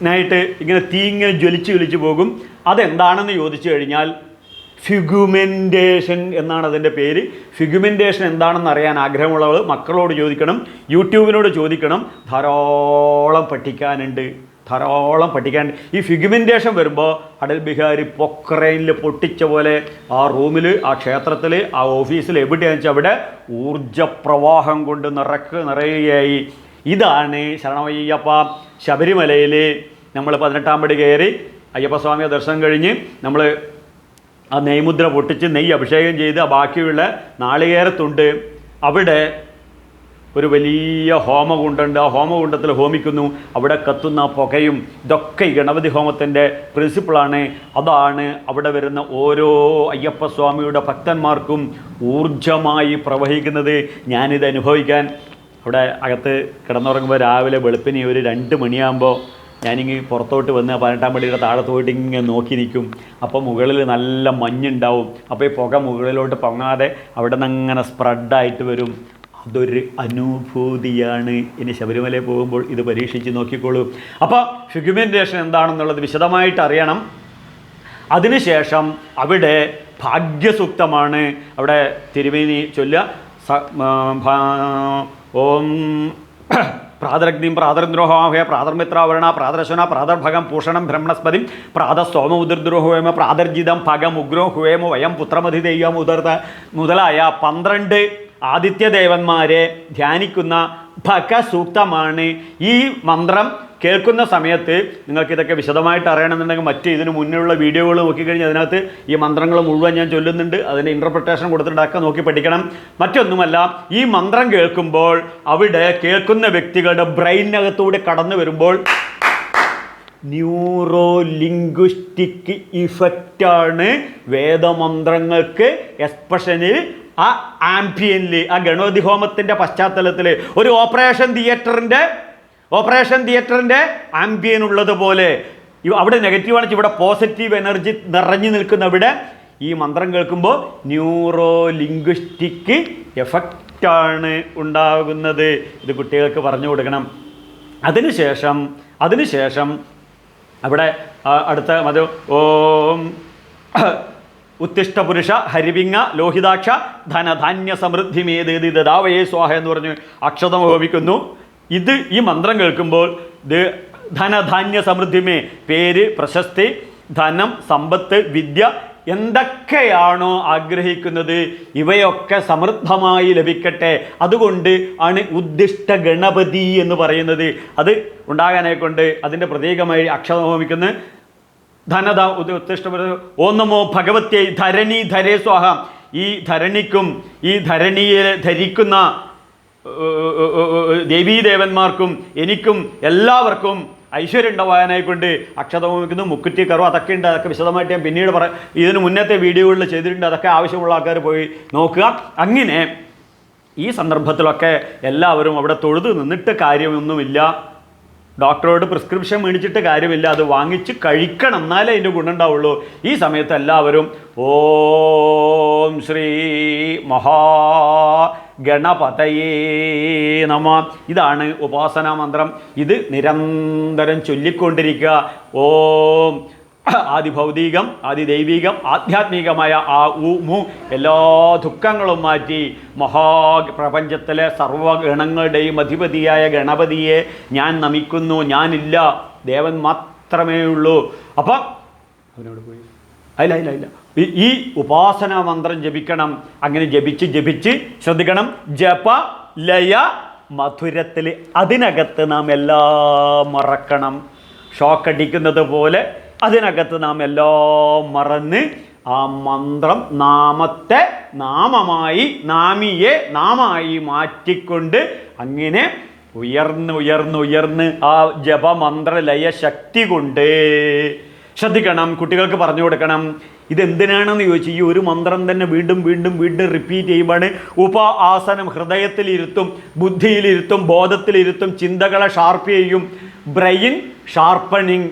നായിട്ട് ഇങ്ങനെ തീ ഇങ്ങനെ ജ്വലിച്ച് പോകും. അതെന്താണെന്ന് ചോദിച്ചു കഴിഞ്ഞാൽ ഫിഗുമെൻറ്റേഷൻ എന്നാണ് അതിൻ്റെ പേര്. ഫിഗുമെൻറ്റേഷൻ എന്താണെന്ന് അറിയാൻ ആഗ്രഹമുള്ളവർ മക്കളോട് ചോദിക്കണം, യൂട്യൂബിനോട് ചോദിക്കണം. ധാരാളം പഠിക്കാനുണ്ട്. ഈ ഫിഗുമെൻറ്റേഷൻ വരുമ്പോൾ അടൽ ബിഹാരി പൊക്രൈനിൽ പൊട്ടിച്ച പോലെ ആ റൂമിൽ, ആ ക്ഷേത്രത്തിൽ, ആ ഓഫീസിൽ എവിടെയാണെന്ന് വെച്ചാൽ അവിടെ ഊർജപ്രവാഹം കൊണ്ട് നിറയുകയായി. ഇതാണ് ശരണമയ്യപ്പ. ശബരിമലയിൽ നമ്മൾ 18-ാം പടി കയറി അയ്യപ്പസ്വാമിയെ ദർശനം കഴിഞ്ഞ് നമ്മൾ ആ നെയ്മുദ്ര പൊട്ടിച്ച് നെയ്യ് അഭിഷേകം ചെയ്ത് ആ ബാക്കിയുള്ള നാളികേരത്തുണ്ട് അവിടെ ഒരു വലിയ ഹോമകുണ്ടുണ്ട്. ആ ഹോമകുണ്ടത്തിൽ ഹോമിക്കുന്നു. അവിടെ കത്തുന്ന പുകയും ഇതൊക്കെ ഈ ഗണപതി ഹോമത്തിൻ്റെ പ്രിൻസിപ്പിളാണ്. അതാണ് അവിടെ വരുന്ന ഓരോ അയ്യപ്പസ്വാമിയുടെ ഭക്തന്മാർക്കും ഊർജമായി പ്രവഹിക്കുന്നത്. ഞാനിത് അനുഭവിക്കാൻ അവിടെ അകത്ത് കിടന്നുറങ്ങുമ്പോൾ രാവിലെ വെളുപ്പിന് ഒരു 2 മണിയാകുമ്പോൾ ഞാനിങ്ങനെ പുറത്തോട്ട് വന്ന് 18-ാം പടിയുടെ താഴത്ത് പോയിട്ട് ഇങ്ങനെ നോക്കി നിൽക്കും. അപ്പോൾ മുകളിൽ നല്ല മഞ്ഞുണ്ടാവും. അപ്പോൾ ഈ പുക മുകളിലോട്ട് പൊങ്ങാതെ അവിടെ നിന്ന് അങ്ങനെ സ്പ്രെഡായിട്ട് വരും. അതൊരു അനുഭൂതിയാണ്. ഇനി ശബരിമലയിൽ പോകുമ്പോൾ ഇത് പരീക്ഷിച്ച് നോക്കിക്കോളൂ. അപ്പോൾ ഫിഗുമെൻറ്റേഷൻ എന്താണെന്നുള്ളത് വിശദമായിട്ട് അറിയണം. അതിനുശേഷം അവിടെ ഭാഗ്യസൂക്തമാണ്. അവിടെ തിരുമേനി ചൊല്ലുക, ഓം പ്രാതരഗ്നിം പ്രാതരദ്രോഹാഹയ പ്രാതർമിത്രാവരണ പ്രാതരശ്വന പ്രാതർഭഗം പൂഷണം ബ്രഹ്മണസ്പതി പ്രാതസ്തോമ പ്രാതർജിതം ഭഗം ഉഗ്രോ ഹുവേമ വയം പുത്രമധിദൈവം മുതലായ 12 ആദിത്യദേവന്മാരെ ധ്യാനിക്കുന്ന ഭഗസൂക്തമാണ്. ഈ മന്ത്രം കേൾക്കുന്ന സമയത്ത് നിങ്ങൾക്കിതൊക്കെ വിശദമായിട്ട് അറിയണമെന്നുണ്ടെങ്കിൽ മറ്റ് ഇതിന് മുന്നിലുള്ള വീഡിയോകൾ നോക്കിക്കഴിഞ്ഞാൽ അതിനകത്ത് ഈ മന്ത്രങ്ങൾ മുഴുവൻ ഞാൻ ചൊല്ലുന്നുണ്ട്. അതിൻ്റെ ഇൻ്റർപ്രിട്ടേഷൻ കൊടുത്തിട്ടൊക്കെ നോക്കി പഠിക്കണം. മറ്റൊന്നുമല്ല, ഈ മന്ത്രം കേൾക്കുമ്പോൾ അവിടെ കേൾക്കുന്ന വ്യക്തികളുടെ ബ്രെയിനകത്തൂടെ കടന്നു വരുമ്പോൾ ന്യൂറോ ലിംഗ്വിസ്റ്റിക് ഇഫക്റ്റാണ് വേദമന്ത്രങ്ങൾക്ക്, എസ്പെഷ്യലി ആ ആംബിയനിൽ, ആ ഗണപതി ഹോമത്തിൻ്റെ പശ്ചാത്തലത്തിൽ ഒരു ഓപ്പറേഷൻ തിയേറ്ററിൻ്റെ ആംബിയൻ ഉള്ളതുപോലെ അവിടെ നെഗറ്റീവാണ്, ഇവിടെ പോസിറ്റീവ് എനർജി നിറഞ്ഞു നിൽക്കുന്നവിടെ ഈ മന്ത്രം കേൾക്കുമ്പോൾ ന്യൂറോ ലിംഗ്വിസ്റ്റിക് എഫക്റ്റാണ് ഉണ്ടാകുന്നത്. ഇത് കുട്ടികൾക്ക് പറഞ്ഞു കൊടുക്കണം. അതിനുശേഷം അവിടെ അടുത്ത മത ഓം ഉത്തിഷ്ടപുരുഷ ഹരിവിങ്ങ ലോഹിതാക്ഷ ധനധാന്യ സമൃദ്ധി മേതേതി ദദാവയേ സ്വാഹ എന്ന് പറഞ്ഞ് അക്ഷതം ഹോമിക്കുന്നു. ഈ മന്ത്രം കേൾക്കുമ്പോൾ ധനധാന്യ സമൃദ്ധിമേ, പേര്, പ്രശസ്തി, ധനം, സമ്പത്ത്, വിദ്യ എന്തൊക്കെയാണോ ആഗ്രഹിക്കുന്നത് ഇവയൊക്കെ സമൃദ്ധമായി ലഭിക്കട്ടെ. അതുകൊണ്ട് ആണ് ഉദ്ദിഷ്ട ഗണപതി എന്ന് പറയുന്നത്. അത് ഉണ്ടാകാനായിക്കൊണ്ട് അതിൻ്റെ പ്രതീകമായി അക്ഷതം ഹോമിക്കുന്നു. ധനത ഉത്തിഷ്ട ഓം നമോ ഭഗവത്യൈ ധരണി ധരേ സ്വാഹ. ഈ ധരണിക്കും ഈ ധരണിയെ ധരിക്കുന്ന ദേവീദേവന്മാർക്കും എനിക്കും എല്ലാവർക്കും ഐശ്വര്യം ഉണ്ടാവാനായിക്കൊണ്ട് അക്ഷതം ഹോമിക്കുന്നു. മുക്കുറ്റി കറു അതൊക്കെ ഉണ്ട്. അതൊക്കെ വിശദമായിട്ട് ഞാൻ പിന്നീട് ഇതിന് മുന്നത്തെ വീഡിയോകളിൽ ചെയ്തിട്ടുണ്ട്. അതൊക്കെ ആവശ്യമുള്ള ആൾക്കാർ പോയി നോക്കുക. അങ്ങനെ ഈ സന്ദർഭത്തിലൊക്കെ എല്ലാവരും അവിടെ തൊഴുത് നിന്നിട്ട് കാര്യമൊന്നുമില്ല. ഡോക്ടറോട് പ്രിസ്ക്രിപ്ഷൻ മേടിച്ചിട്ട് കാര്യമില്ല. അത് വാങ്ങിച്ച് കഴിക്കണം, എന്നാലേ അതിൻ്റെ ഗുണമുണ്ടാവുള്ളൂ. ഈ സമയത്ത് എല്ലാവരും ഓം ശ്രീ മഹാഗണപതയേ നമഃ, ഇതാണ് ഉപാസനാ മന്ത്രം. ഇത് നിരന്തരം ചൊല്ലിക്കൊണ്ടിരിക്കുക. ഓം ആദിഭൗതികം, ആദിദൈവികം, ആധ്യാത്മികമായ ആ മു എല്ലാ ദുഃഖങ്ങളും മാറ്റി മഹാപ്രപഞ്ചത്തിലെ സർവഗണങ്ങളുടെയും അധിപതിയായ ഗണപതിയെ ഞാൻ നമിക്കുന്നു. ഞാനില്ല, ദേവൻ മാത്രമേ ഉള്ളൂ. അപ്പം അവനോട് പോയി അല്ല ഇല്ല ഇല്ല ഈ ഉപാസനാ മന്ത്രം ജപിക്കണം. അങ്ങനെ ജപിച്ച് ശ്രദ്ധിക്കണം. ജപ ലയ മധുരത്തിൽ അതിനകത്ത് നാം എല്ലാം മറക്കണം. ഷോക്കടിക്കുന്നത് പോലെ അതിനകത്ത് നാം എല്ലാം മറന്ന് ആ മന്ത്രം നാമത്തെ നാമമായി നാമിയെ നാമായി മാറ്റിക്കൊണ്ട് അങ്ങനെ ഉയർന്ന് ആ ജപമന്ത്ര ലയ ശക്തി കൊണ്ട് ശ്രദ്ധിക്കണം. കുട്ടികൾക്ക് പറഞ്ഞു കൊടുക്കണം. ഇതെന്തിനാണെന്ന് ചോദിച്ചു, ഈ ഒരു മന്ത്രം തന്നെ വീണ്ടും റിപ്പീറ്റ് ചെയ്യുമ്പോൾ ആസനം ഹൃദയത്തിലിരുത്തും, ബുദ്ധിയിലിരുത്തും, ബോധത്തിലിരുത്തും, ചിന്തകളെ ഷാർപ്പ് ചെയ്യും. Brain sharpening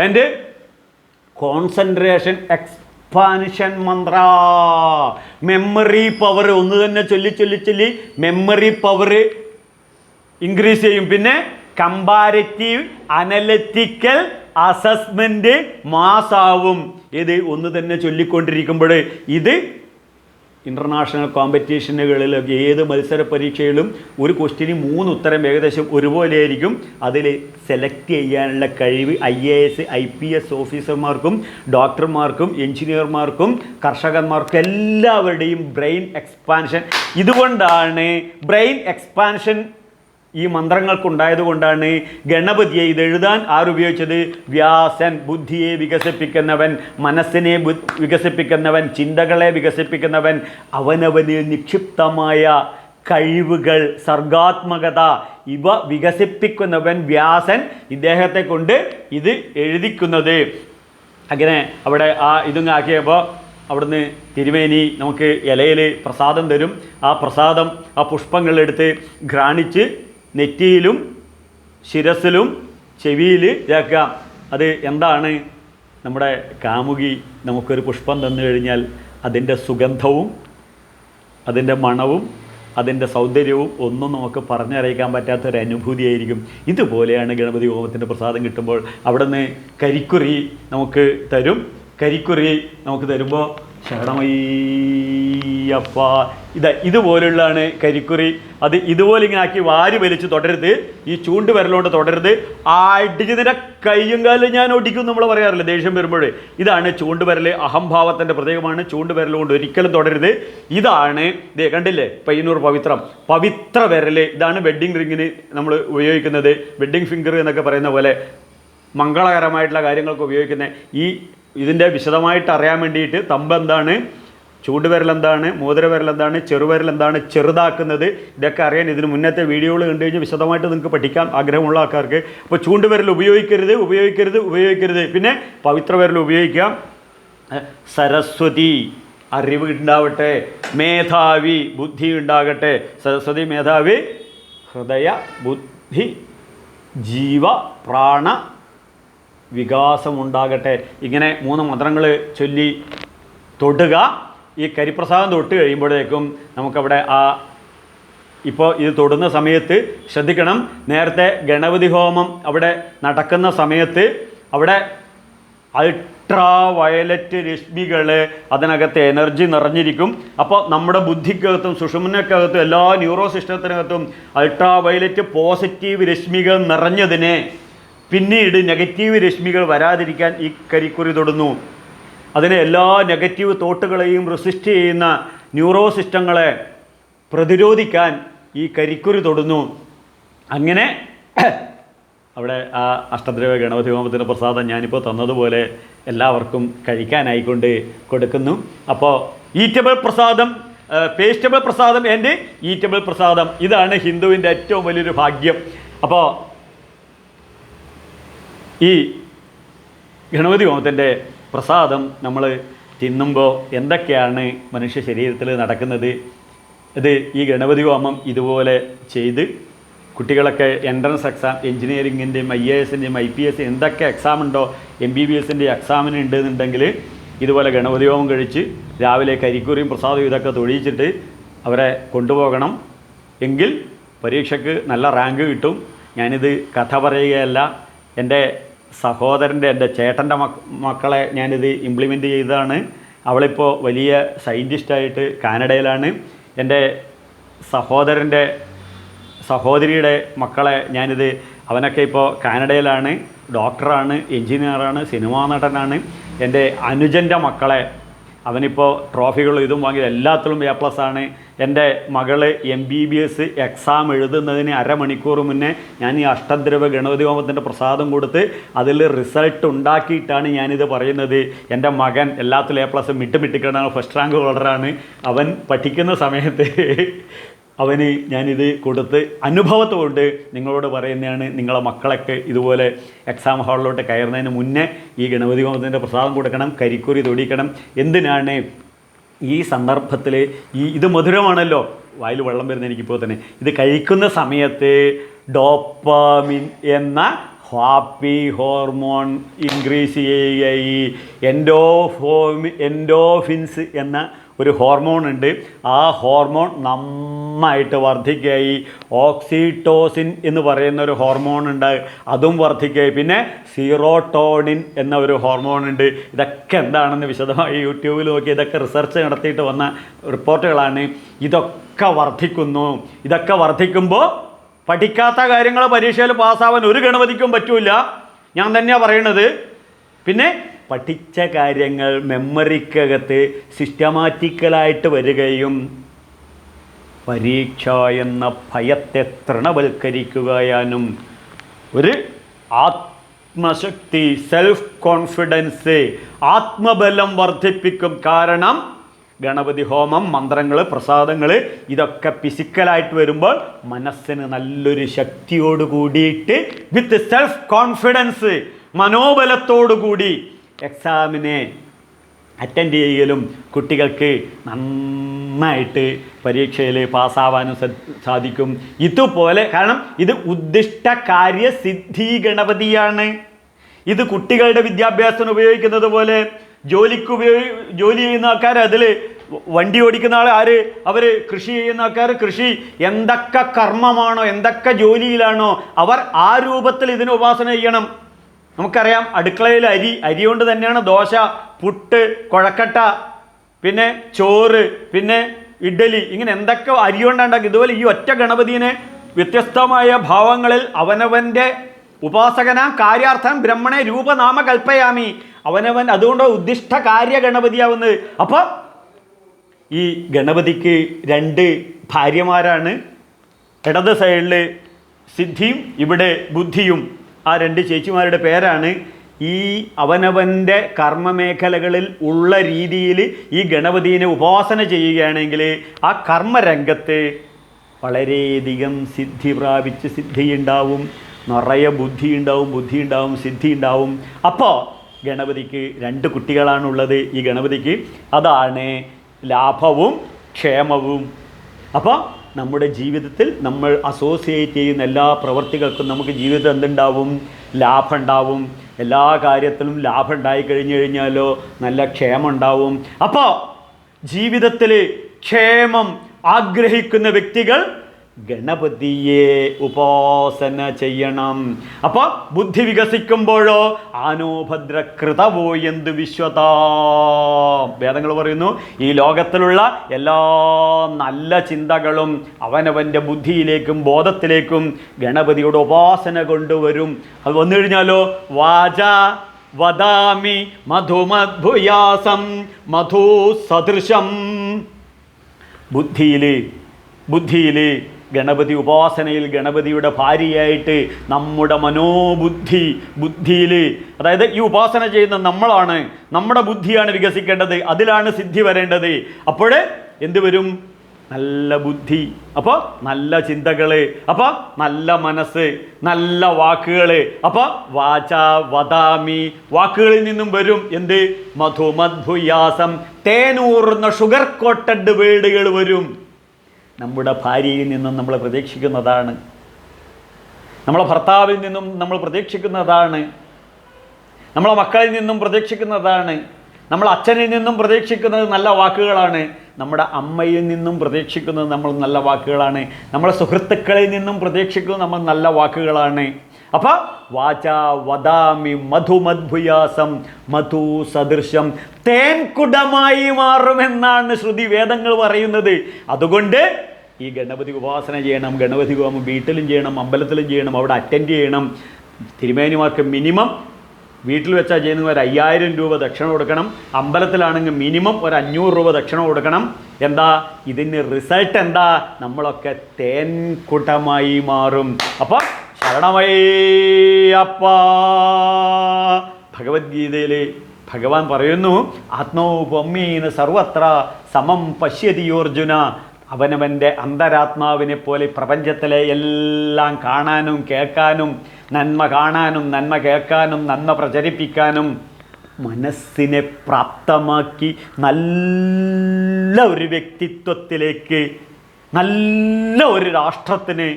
and concentration expansion മന്ത്ര. മെമ്മറി പവർ ഒന്ന് തന്നെ ചൊല്ലി മെമ്മറി പവർ ഇൻക്രീസ് ചെയ്യും. പിന്നെ കമ്പാരിറ്റീവ് അനലറ്റിക്കൽ അസസ്മെൻറ്റ് മാസാവും. ഇത് ഒന്ന് തന്നെ ചൊല്ലിക്കൊണ്ടിരിക്കുമ്പോൾ ഇത് ഇൻ്റർനാഷണൽ കോമ്പറ്റീഷനുകളിൽ ഏത് മത്സര പരീക്ഷയിലും ഒരു ക്വസ്റ്റ്യന് 3 ഉത്തരം ഏകദേശം ഒരുപോലെയായിരിക്കും. അതിൽ സെലക്ട് ചെയ്യാനുള്ള കഴിവ് IAS IPS ഓഫീസർമാർക്കും ഡോക്ടർമാർക്കും എഞ്ചിനീയർമാർക്കും കർഷകന്മാർക്കും എല്ലാവരുടെയും ബ്രെയിൻ എക്സ്പാൻഷൻ. ഇതുകൊണ്ടാണ് ബ്രെയിൻ എക്സ്പാൻഷൻ ഈ മന്ത്രങ്ങൾക്കുണ്ടായത് കൊണ്ടാണ് ഗണപതിയെ ഇതെഴുതാൻ ആരുപയോഗിച്ചത്? വ്യാസൻ. ബുദ്ധിയെ വികസിപ്പിക്കുന്നവൻ, മനസ്സിനെ വികസിപ്പിക്കുന്നവൻ, ചിന്തകളെ വികസിപ്പിക്കുന്നവൻ, അവനവന് നിക്ഷിപ്തമായ കഴിവുകൾ, സർഗാത്മകത ഇവ വികസിപ്പിക്കുന്നവൻ വ്യാസൻ. ഇദ്ദേഹത്തെ കൊണ്ട് ഇത് എഴുതിക്കുന്നത്. അങ്ങനെ അവിടെ ഇതൊന്നും ആക്കിയപ്പോൾ അവിടുന്ന് തിരുമേനി നമുക്ക് ഇലയിൽ പ്രസാദം തരും. ആ പ്രസാദം ആ പുഷ്പങ്ങളെടുത്ത് ഘ്രാണിച്ച് നെറ്റിയിലും ശിരസിലും ചെവിയിൽ ഇതാക്കാം. അത് എന്താണ്? നമ്മുടെ കാമുകി നമുക്കൊരു പുഷ്പം തന്നു കഴിഞ്ഞാൽ അതിൻ്റെ സുഗന്ധവും അതിൻ്റെ മണവും അതിൻ്റെ സൗന്ദര്യവും ഒന്നും നമുക്ക് പറഞ്ഞറിയിക്കാൻ പറ്റാത്തൊരു അനുഭൂതിയായിരിക്കും. ഇതുപോലെയാണ് ഗണപതി ഹോമത്തിൻ്റെ പ്രസാദം കിട്ടുമ്പോൾ. അവിടുന്ന് കരിക്കുറി നമുക്ക് തരും. കരിക്കുറി നമുക്ക് തരുമ്പോൾ ശരണമയ്യപ്പ ഇതുപോലുള്ളതാണ് കരിക്കുറി. അത് ഇതുപോലെ ഇങ്ങനെ ആക്കി വാരി വലിച്ച് തൊടരുത്. ഈ ചൂണ്ടുവിരലോണ്ട് തൊടരുത്. അടിച്ചതിൻ്റെ കയ്യും കാലും ഞാൻ ഒടിക്കും നമ്മൾ പറയാറില്ല ദേഷ്യം വരുമ്പോഴേ. ഇതാണ് ചൂണ്ടുവിരൽ. അഹംഭാവത്തിൻ്റെ പ്രതീകമാണ്. ചൂണ്ടുവിരലുകൊണ്ട് ഒരിക്കലും തൊടരുത്. ഇതാണ് കണ്ടില്ലേ പയ്യന്നൂർ പവിത്ര വിരൽ. ഇതാണ് വെഡ്ഡിങ് റിങ്ങിന് നമ്മൾ ഉപയോഗിക്കുന്നത്. വെഡ്ഡിങ് ഫിംഗർ എന്നൊക്കെ പറയുന്ന പോലെ മംഗളകരമായിട്ടുള്ള കാര്യങ്ങൾക്ക് ഉപയോഗിക്കുന്നത്. ഇതിൻ്റെ വിശദമായിട്ട് അറിയാൻ വേണ്ടിയിട്ട് തമ്പ് എന്താണ്, ചൂണ്ടുവിരൽ എന്താണ്, മോതിരവിരൽ എന്താണ്, ചെറുവിരൽ എന്താണ്, ചെറുതാക്കുന്നത്, ഇതൊക്കെ അറിയാൻ ഇതിന് മുന്നത്തെ വീഡിയോകൾ കണ്ടു കഴിഞ്ഞാൽ വിശദമായിട്ട് നിങ്ങൾക്ക് പഠിക്കാം ആഗ്രഹമുള്ള ആൾക്കാർക്ക്. അപ്പോൾ ചൂണ്ടുവിരൽ ഉപയോഗിക്കരുത്. പിന്നെ പവിത്ര വിരൽ ഉപയോഗിക്കാം. സരസ്വതി അറിവ് ഉണ്ടാവട്ടെ, മേധാവി ബുദ്ധി ഉണ്ടാകട്ടെ. സരസ്വതി മേധാവി ഹൃദയ ബുദ്ധി ജീവ പ്രാണ വികാസമുണ്ടാകട്ടെ. ഇങ്ങനെ 3 മന്ത്രങ്ങൾ ചൊല്ലി തൊടുക. ഈ കരിപ്രസാദം തൊട്ട് കഴിയുമ്പോഴേക്കും നമുക്കവിടെ ഇപ്പോൾ ഇത് തൊടുന്ന സമയത്ത് ശ്രദ്ധിക്കണം. നേരത്തെ ഗണപതി ഹോമം അവിടെ നടക്കുന്ന സമയത്ത് അവിടെ അൾട്രാ വയലറ്റ് രശ്മികൾ അതിനകത്ത് എനർജി നിറഞ്ഞിരിക്കും. അപ്പോൾ നമ്മുടെ ബുദ്ധിക്കകത്തും സുഷുമ്നക്കകത്തും എല്ലാ ന്യൂറോ സിസ്റ്റത്തിനകത്തും അൾട്രാ വയലറ്റ് പോസിറ്റീവ് രശ്മികൾ നിറഞ്ഞതിനെ പിന്നീട് നെഗറ്റീവ് രശ്മികൾ വരാതിരിക്കാൻ ഈ കരിക്കുറി തൊടുന്നു. അതിനെ എല്ലാ നെഗറ്റീവ് തോട്ടുകളെയും റെസിസ്റ്റ് ചെയ്യുന്ന ന്യൂറോ സിസ്റ്റങ്ങളെ പ്രതിരോധിക്കാൻ ഈ കരിക്കുറി തൊടുന്നു. അങ്ങനെ അവിടെ ആ അഷ്ടദ്രവ്യ ഗണപതി ഹോമത്തിൻ്റെ പ്രസാദം ഞാനിപ്പോൾ തന്നതുപോലെ എല്ലാവർക്കും കഴിക്കാനായിക്കൊണ്ട് കൊടുക്കുന്നു. അപ്പോൾ ഈറ്റബിൾ പ്രസാദം, പേസ്റ്റബിൾ പ്രസാദം ആൻഡ് ഈറ്റബിൾ പ്രസാദം, ഇതാണ് ഹിന്ദുവിൻ്റെ ഏറ്റവും വലിയൊരു ഭാഗ്യം. അപ്പോൾ ഈ ഗണപതി ഹോമത്തിൻ്റെ പ്രസാദം നമ്മൾ തിന്നുമ്പോൾ എന്തൊക്കെയാണ് മനുഷ്യ ശരീരത്തിൽ നടക്കുന്നത്? ഇത് ഈ ഗണപതി ഹോമം ഇതുപോലെ ചെയ്ത് കുട്ടികളൊക്കെ എൻട്രൻസ് എക്സാം, എഞ്ചിനീയറിങ്ങിൻ്റെയും IASൻ്റെയും IPS എന്തൊക്കെ എക്സാം ഉണ്ടോ, MBBSൻ്റെ എക്സാമിന് ഉണ്ടെന്നുണ്ടെങ്കിൽ ഇതുപോലെ ഗണപതി ഹോമം കഴിച്ച് രാവിലെ കരിക്കുറിയും പ്രസാദവും ഇതൊക്കെ തൊഴിച്ചിട്ട് അവരെ കൊണ്ടുപോകണം. എങ്കിൽ പരീക്ഷയ്ക്ക് നല്ല റാങ്ക് കിട്ടും. ഞാനിത് കഥ പറയുകയല്ല. എൻ്റെ സഹോദരൻ്റെ, എൻ്റെ ചേട്ടൻ്റെ മക്കളെ ഞാനിത് ഇംപ്ലിമെൻ്റ് ചെയ്തതാണ്. അവളിപ്പോൾ വലിയ സയൻറ്റിസ്റ്റായിട്ട് കാനഡയിലാണ്. എൻ്റെ സഹോദരൻ്റെ സഹോദരിയുടെ മക്കളെ അവനൊക്കെ ഇപ്പോൾ കാനഡയിലാണ്. ഡോക്ടറാണ്, എൻജിനീയറാണ്, സിനിമാ നടനാണ്. എൻ്റെ അനുജൻ്റെ മക്കളെ, അവനിപ്പോൾ ട്രോഫികളും ഇതും വാങ്ങി എല്ലാത്തിലും A+ ആണ്. എൻ്റെ മകള് MBBS എക്സാം എഴുതുന്നതിന് അരമണിക്കൂർ മുന്നേ ഞാൻ ഈ അഷ്ടദ്രവ്യ ഗണപതി ഹോമത്തിൻ്റെ പ്രസാദം കൊടുത്ത് അതിൽ റിസൾട്ട് ഉണ്ടാക്കിയിട്ടാണ് ഞാനിത് പറയുന്നത്. എൻ്റെ മകൻ എല്ലാത്തിലും A+ മിട്ടിക്കാണ്, ഫസ്റ്റ് റാങ്ക് ഹോൾഡറാണ്. അവൻ പഠിക്കുന്ന സമയത്ത് അവന് ഞാനിത് കൊടുത്ത് അനുഭവത്തോട് നിങ്ങളോട് പറയുന്നതാണ്. നിങ്ങളെ മക്കളൊക്കെ ഇതുപോലെ എക്സാം ഹാളിലോട്ട് കയറുന്നതിന് മുന്നേ ഈ ഗണപതി ഹോമത്തിൻ്റെ പ്രസാദം കൊടുക്കണം, കരിക്കുറി തൊടിക്കണം. എന്തിനാണ് ഈ സന്ദർഭത്തിൽ ഇത് മധുരമാണല്ലോ, വായിൽ വെള്ളം വരുന്ന എനിക്കിപ്പോൾ തന്നെ. ഇത് കഴിക്കുന്ന സമയത്ത് ഡോപ്പാമിൻ എന്ന ഹാപ്പി ഹോർമോൺ ഇൻക്രീസ് ചെയ്യുകയായി. എൻഡോഫിൻസ് എന്ന ഒരു ഹോർമോൺ ഉണ്ട്. ആ ഹോർമോൺ നന്നായിട്ട് വർദ്ധിക്കുകയായി. ഓക്സിറ്റോസിൻ എന്ന് പറയുന്ന ഒരു ഹോർമോൺ ഉണ്ട്, അതും വർദ്ധിക്കുകയായി. പിന്നെ സീറോട്ടോണിൻ എന്ന ഒരു ഹോർമോൺ ഉണ്ട്. ഇതൊക്കെ എന്താണെന്ന് വിശദമായി യൂട്യൂബിൽ നോക്കി ഇതൊക്കെ റിസർച്ച് നടത്തിയിട്ട് വന്ന റിപ്പോർട്ടുകളാണ്. ഇതൊക്കെ വർദ്ധിക്കുന്നു. ഇതൊക്കെ വർദ്ധിക്കുമ്പോൾ പഠിക്കാത്ത കാര്യങ്ങൾ പരീക്ഷയിൽ പാസ്സാവാൻ ഒരു ഗണപതിക്കും പറ്റൂല, ഞാൻ തന്നെയാണ് പറയണത്. പിന്നെ പഠിച്ച കാര്യങ്ങൾ മെമ്മറിക്കകത്ത് സിസ്റ്റമാറ്റിക്കലായിട്ട് വരികയും പരീക്ഷ എന്ന ഭയത്തെ തൃണവൽക്കരിക്കുകയാനും ഒരു ആത്മശക്തി, സെൽഫ് കോൺഫിഡൻസ്, ആത്മബലം വർദ്ധിപ്പിക്കും. കാരണം ഗണപതി ഹോമം, മന്ത്രങ്ങൾ, പ്രസാദങ്ങൾ ഇതൊക്കെ ഫിസിക്കലായിട്ട് വരുമ്പോൾ മനസ്സിന് നല്ലൊരു ശക്തിയോട് കൂടിയിട്ട് വിത്ത് സെൽഫ് കോൺഫിഡൻസ്, മനോബലത്തോടു കൂടി എക്സാമിനെ അറ്റൻഡ് ചെയ്യലും കുട്ടികൾക്ക് നന്നായിട്ട് പരീക്ഷയിൽ പാസ്സാവാനും സാധിക്കും. ഇതുപോലെ കാരണം ഇത് ഉദ്ദിഷ്ട കാര്യസിദ്ധി ഗണപതിയാണ്. ഇത് കുട്ടികളുടെ വിദ്യാഭ്യാസത്തിന് ഉപയോഗിക്കുന്നത് പോലെ ജോലി ചെയ്യുന്ന ആൾക്കാർ, അതിൽ വണ്ടി ഓടിക്കുന്ന ആൾ അവർ കൃഷി ചെയ്യുന്ന ആൾക്കാർ കൃഷി, എന്തൊക്കെ കർമ്മമാണോ എന്തൊക്കെ ജോലിയിലാണോ അവർ ആ രൂപത്തിൽ ഇതിന് ഉപാസന ചെയ്യണം. നമുക്കറിയാം അടുക്കളയിൽ അരി കൊണ്ട് തന്നെയാണ് ദോശ, പുട്ട്, കുഴക്കട്ട, പിന്നെ ചോറ്, പിന്നെ ഇഡ്ഡലി, ഇങ്ങനെ എന്തൊക്കെ അരി കൊണ്ടുണ്ടാക്കി. ഇതുപോലെ ഈ ഒറ്റ ഗണപതിനെ വ്യത്യസ്തമായ ഭാവങ്ങളിൽ അവനവൻ്റെ ഉപാസകന കാര്യാർത്ഥം ബ്രഹ്മണെ രൂപനാമ കൽപ്പയാമി, അവനവൻ അതുകൊണ്ട് ഉദ്ദിഷ്ട കാര്യ ഗണപതിയാവുന്നത്. അപ്പോൾ ഈ ഗണപതിക്ക് 2 ഭാര്യമാരാണ്. ഇടത് സൈഡിൽ സിദ്ധിയും ഇവിടെ ബുദ്ധിയും. ആ 2 ചേച്ചിമാരുടെ പേരാണ്. ഈ അവനവൻ്റെ കർമ്മമേഖലകളിൽ ഉള്ള രീതിയിൽ ഈ ഗണപതിയെ ഉപാസന ചെയ്യുകയാണെങ്കിൽ ആ കർമ്മരംഗത്ത് വളരെയധികം സിദ്ധി പ്രാപിച്ച് സിദ്ധിയുണ്ടാവും, നിറയെ ബുദ്ധിയുണ്ടാവും, സിദ്ധിയുണ്ടാവും. അപ്പോൾ ഗണപതിക്ക് 2 കുട്ടികളാണുള്ളത് ഈ ഗണപതിക്ക്. അതാണ് ലാഭവും ക്ഷേമവും. അപ്പോൾ നമ്മുടെ ജീവിതത്തിൽ നമ്മൾ അസോസിയേറ്റ് ചെയ്യുന്ന എല്ലാ പ്രവൃത്തികൾക്കും നമുക്ക് ജീവിതത്തിൽ എന്തുണ്ടാവും? ലാഭം ഉണ്ടാവും. എല്ലാ കാര്യത്തിലും ലാഭം ഉണ്ടായി കഴിഞ്ഞാലോ നല്ല ക്ഷേമം ഉണ്ടാവും. അപ്പോൾ ജീവിതത്തിൽ ക്ഷേമം ആഗ്രഹിക്കുന്ന വ്യക്തികൾ ഗണപതിയെ ഉപാസന ചെയ്യണം. അപ്പോൾ ബുദ്ധി വികസിക്കുമ്പോഴോ ആനോഭദ്രകൃതവോ എന്ത് വിശ്വതാ, വേദങ്ങൾ പറയുന്നു ഈ ലോകത്തിലുള്ള എല്ലാ നല്ല ചിന്തകളും അവനവൻ്റെ ബുദ്ധിയിലേക്കും ബോധത്തിലേക്കും ഗണപതിയുടെ ഉപാസന കൊണ്ടുവരും. അത് വന്നു കഴിഞ്ഞാലോ വാച വദാമി മധുമദ്ഭുയാസം മധു സദൃശം. ബുദ്ധിയിൽ ഗണപതി ഉപാസനയിൽ ഗണപതിയുടെ ഭാര്യയായിട്ട് നമ്മുടെ ബുദ്ധിയിൽ, അതായത് ഈ ഉപാസന ചെയ്യുന്ന നമ്മളാണ്, നമ്മുടെ ബുദ്ധിയാണ് വികസിക്കേണ്ടത്, അതിലാണ് സിദ്ധി വരേണ്ടത്. അപ്പോൾ എന്ത് വരും? നല്ല ബുദ്ധി, അപ്പോൾ നല്ല ചിന്തകൾ, അപ്പോൾ നല്ല മനസ്സ്, നല്ല വാക്കുകൾ. അപ്പോൾ വാച വദാമി, വാക്കുകളിൽ നിന്നും വരും എന്ത്? മധുമദ്ഭുയാസം, തേനൂർന്ന ഷുഗർ കോട്ടഡ് വേർഡുകൾ വരും. നമ്മുടെ ഭാര്യയിൽ നിന്നും നമ്മൾ പ്രതീക്ഷിക്കുന്നതാണ്, നമ്മളെ ഭർത്താവിൽ നിന്നും നമ്മൾ പ്രതീക്ഷിക്കുന്നതാണ്, നമ്മളെ മക്കളിൽ നിന്നും പ്രതീക്ഷിക്കുന്നതാണ്, നമ്മളെ അച്ഛനിൽ നിന്നും പ്രതീക്ഷിക്കുന്നത് നല്ല വാക്കുകളാണ്, നമ്മുടെ അമ്മയിൽ നിന്നും പ്രതീക്ഷിക്കുന്നത് നമ്മൾ നല്ല വാക്കുകളാണ്, നമ്മുടെ സുഹൃത്തുക്കളിൽ നിന്നും പ്രതീക്ഷിക്കുന്നത് നമ്മൾ നല്ല വാക്കുകളാണ്. അപ്പോൾ വാച വദാമി മധുമദ്ഭുയാസം മധു സദൃശം, തേൻകുടമായി മാറുമെന്നാണ് ശ്രുതി വേദങ്ങൾ പറയുന്നത്. അതുകൊണ്ട് ഈ ഗണപതി ഉപാസന ചെയ്യണം. ഗണപതി ഹോമം വീട്ടിലും ചെയ്യണം, അമ്പലത്തിലും ചെയ്യണം, അവിടെ അറ്റൻഡ് ചെയ്യണം. തിരുമേനിമാർക്ക് മിനിമം വീട്ടിൽ വെച്ചാൽ ചെയ്യുന്ന ഒരു 5000 രൂപ ദക്ഷിണ കൊടുക്കണം. അമ്പലത്തിലാണെങ്കിൽ മിനിമം ഒരു 500 രൂപ ദക്ഷിണ കൊടുക്കണം. എന്താ ഇതിന് റിസൾട്ട് എന്താ? നമ്മളൊക്കെ തേൻകുട്ടമായി മാറും. അപ്പം ശരണമയ്യപ്പ. ഭഗവത്ഗീതയിൽ ഭഗവാൻ പറയുന്നു, ആത്മൗപമ്യേന സർവത്ര സമം പശ്യതി അർജുന. അവനവൻ്റെ അന്തരാത്മാവിനെ പോലെ പ്രപഞ്ചത്തിലെ എല്ലാം കാണാനും കേൾക്കാനും, നന്മ കാണാനും നന്മ കേൾക്കാനും നന്മ പ്രചരിപ്പിക്കാനും മനസ്സിനെ പ്രാപ്തമാക്കി നല്ല ഒരു വ്യക്തിത്വത്തിലേക്ക്, നല്ല ഒരു രാഷ്ട്രത്തിന്,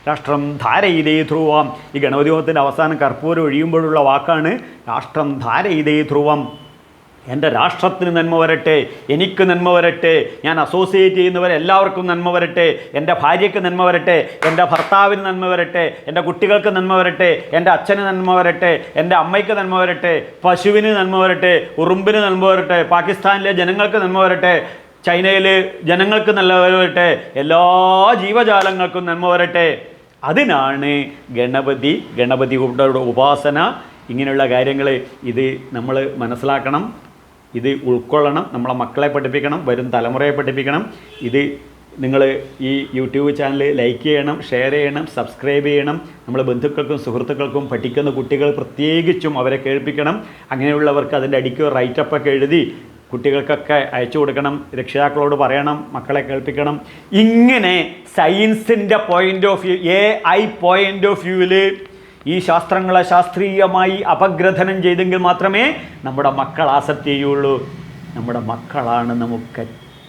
രാഷ്ട്രം ധാരയിതേ ധ്രുവം. ഈ ഗണപതി ഹോമത്തിൻ്റെ അവസാനം കർപ്പൂരം ഒഴിയുമ്പോഴുള്ള വാക്കാണ് രാഷ്ട്രം ധാരയിതേ ധ്രുവം. എൻ്റെ രാഷ്ട്രത്തിന് നന്മ വരട്ടെ, എനിക്ക് നന്മ വരട്ടെ, ഞാൻ അസോസിയേറ്റ് ചെയ്യുന്നവരെല്ലാവർക്കും നന്മ വരട്ടെ, എൻ്റെ ഭാര്യയ്ക്ക് നന്മ വരട്ടെ, എൻ്റെ ഭർത്താവിന് നന്മ വരട്ടെ, എൻ്റെ കുട്ടികൾക്ക് നന്മ വരട്ടെ, എൻ്റെ അച്ഛന് നന്മ വരട്ടെ, എൻ്റെ അമ്മയ്ക്ക് നന്മ വരട്ടെ, പശുവിന് നന്മ വരട്ടെ, ഉറുമ്പിന് നന്മ വരട്ടെ, പാകിസ്ഥാനിലെ ജനങ്ങൾക്ക് നന്മ വരട്ടെ, ചൈനയിലെ ജനങ്ങൾക്ക് നന്മ വരട്ടെ, എല്ലാ ജീവജാലങ്ങൾക്കും നന്മ വരട്ടെ. അതിനാണ് ഗണപതിയുടെ ഉപാസന. ഇങ്ങനെയുള്ള കാര്യങ്ങൾ ഇത് നമ്മൾ മനസ്സിലാക്കണം, ഇത് ഉൾക്കൊള്ളണം, നമ്മളെ മക്കളെ പഠിപ്പിക്കണം, വരും തലമുറയെ പഠിപ്പിക്കണം. ഇത് നിങ്ങൾ ഈ യൂട്യൂബ് ചാനൽ ലൈക്ക് ചെയ്യണം, ഷെയർ ചെയ്യണം, സബ്സ്ക്രൈബ് ചെയ്യണം. നമ്മളെ ബന്ധുക്കൾക്കും സുഹൃത്തുക്കൾക്കും പഠിക്കുന്ന കുട്ടികൾ പ്രത്യേകിച്ചും അവരെ കേൾപ്പിക്കണം. അങ്ങനെയുള്ളവർക്ക് അതിൻ്റെ അടിക്ക് റൈറ്റപ്പൊക്കെ എഴുതി കുട്ടികൾക്കൊക്കെ അയച്ചു കൊടുക്കണം. രക്ഷിതാക്കളോട് പറയണം, മക്കളെ കേൾപ്പിക്കണം. ഇങ്ങനെ സയൻസിൻ്റെ point of view, AI point of വ്യൂവിൽ ഈ ശാസ്ത്രങ്ങളെ ശാസ്ത്രീയമായി അപഗ്രഥനം ചെയ്തെങ്കിൽ മാത്രമേ നമ്മുടെ മക്കൾ ആസക്തി ചെയ്യുള്ളൂ. നമ്മുടെ മക്കളാണ് നമുക്ക്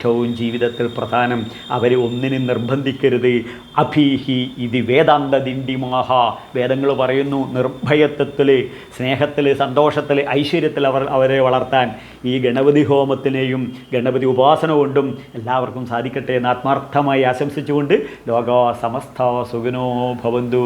ഏറ്റവും ജീവിതത്തിൽ പ്രധാനം. അവരെ ഒന്നിനും നിർബന്ധിക്കരുത്. അഭീഹി ഇത് വേദാന്ത ദിണ്ടിമാഹ. വേദങ്ങൾ പറയുന്നു, നിർഭയത്വത്തിൽ, സ്നേഹത്തിൽ, സന്തോഷത്തിൽ, ഐശ്വര്യത്തിൽ അവരെ വളർത്താൻ ഈ ഗണപതി ഹോമത്തിനെയും ഗണപതി ഉപാസന കൊണ്ടും എല്ലാവർക്കും സാധിക്കട്ടെ എന്ന് ആത്മാർത്ഥമായി ആശംസിച്ചുകൊണ്ട് ലോകാ സമസ്ത സുഖിനോ ഭവന്തു.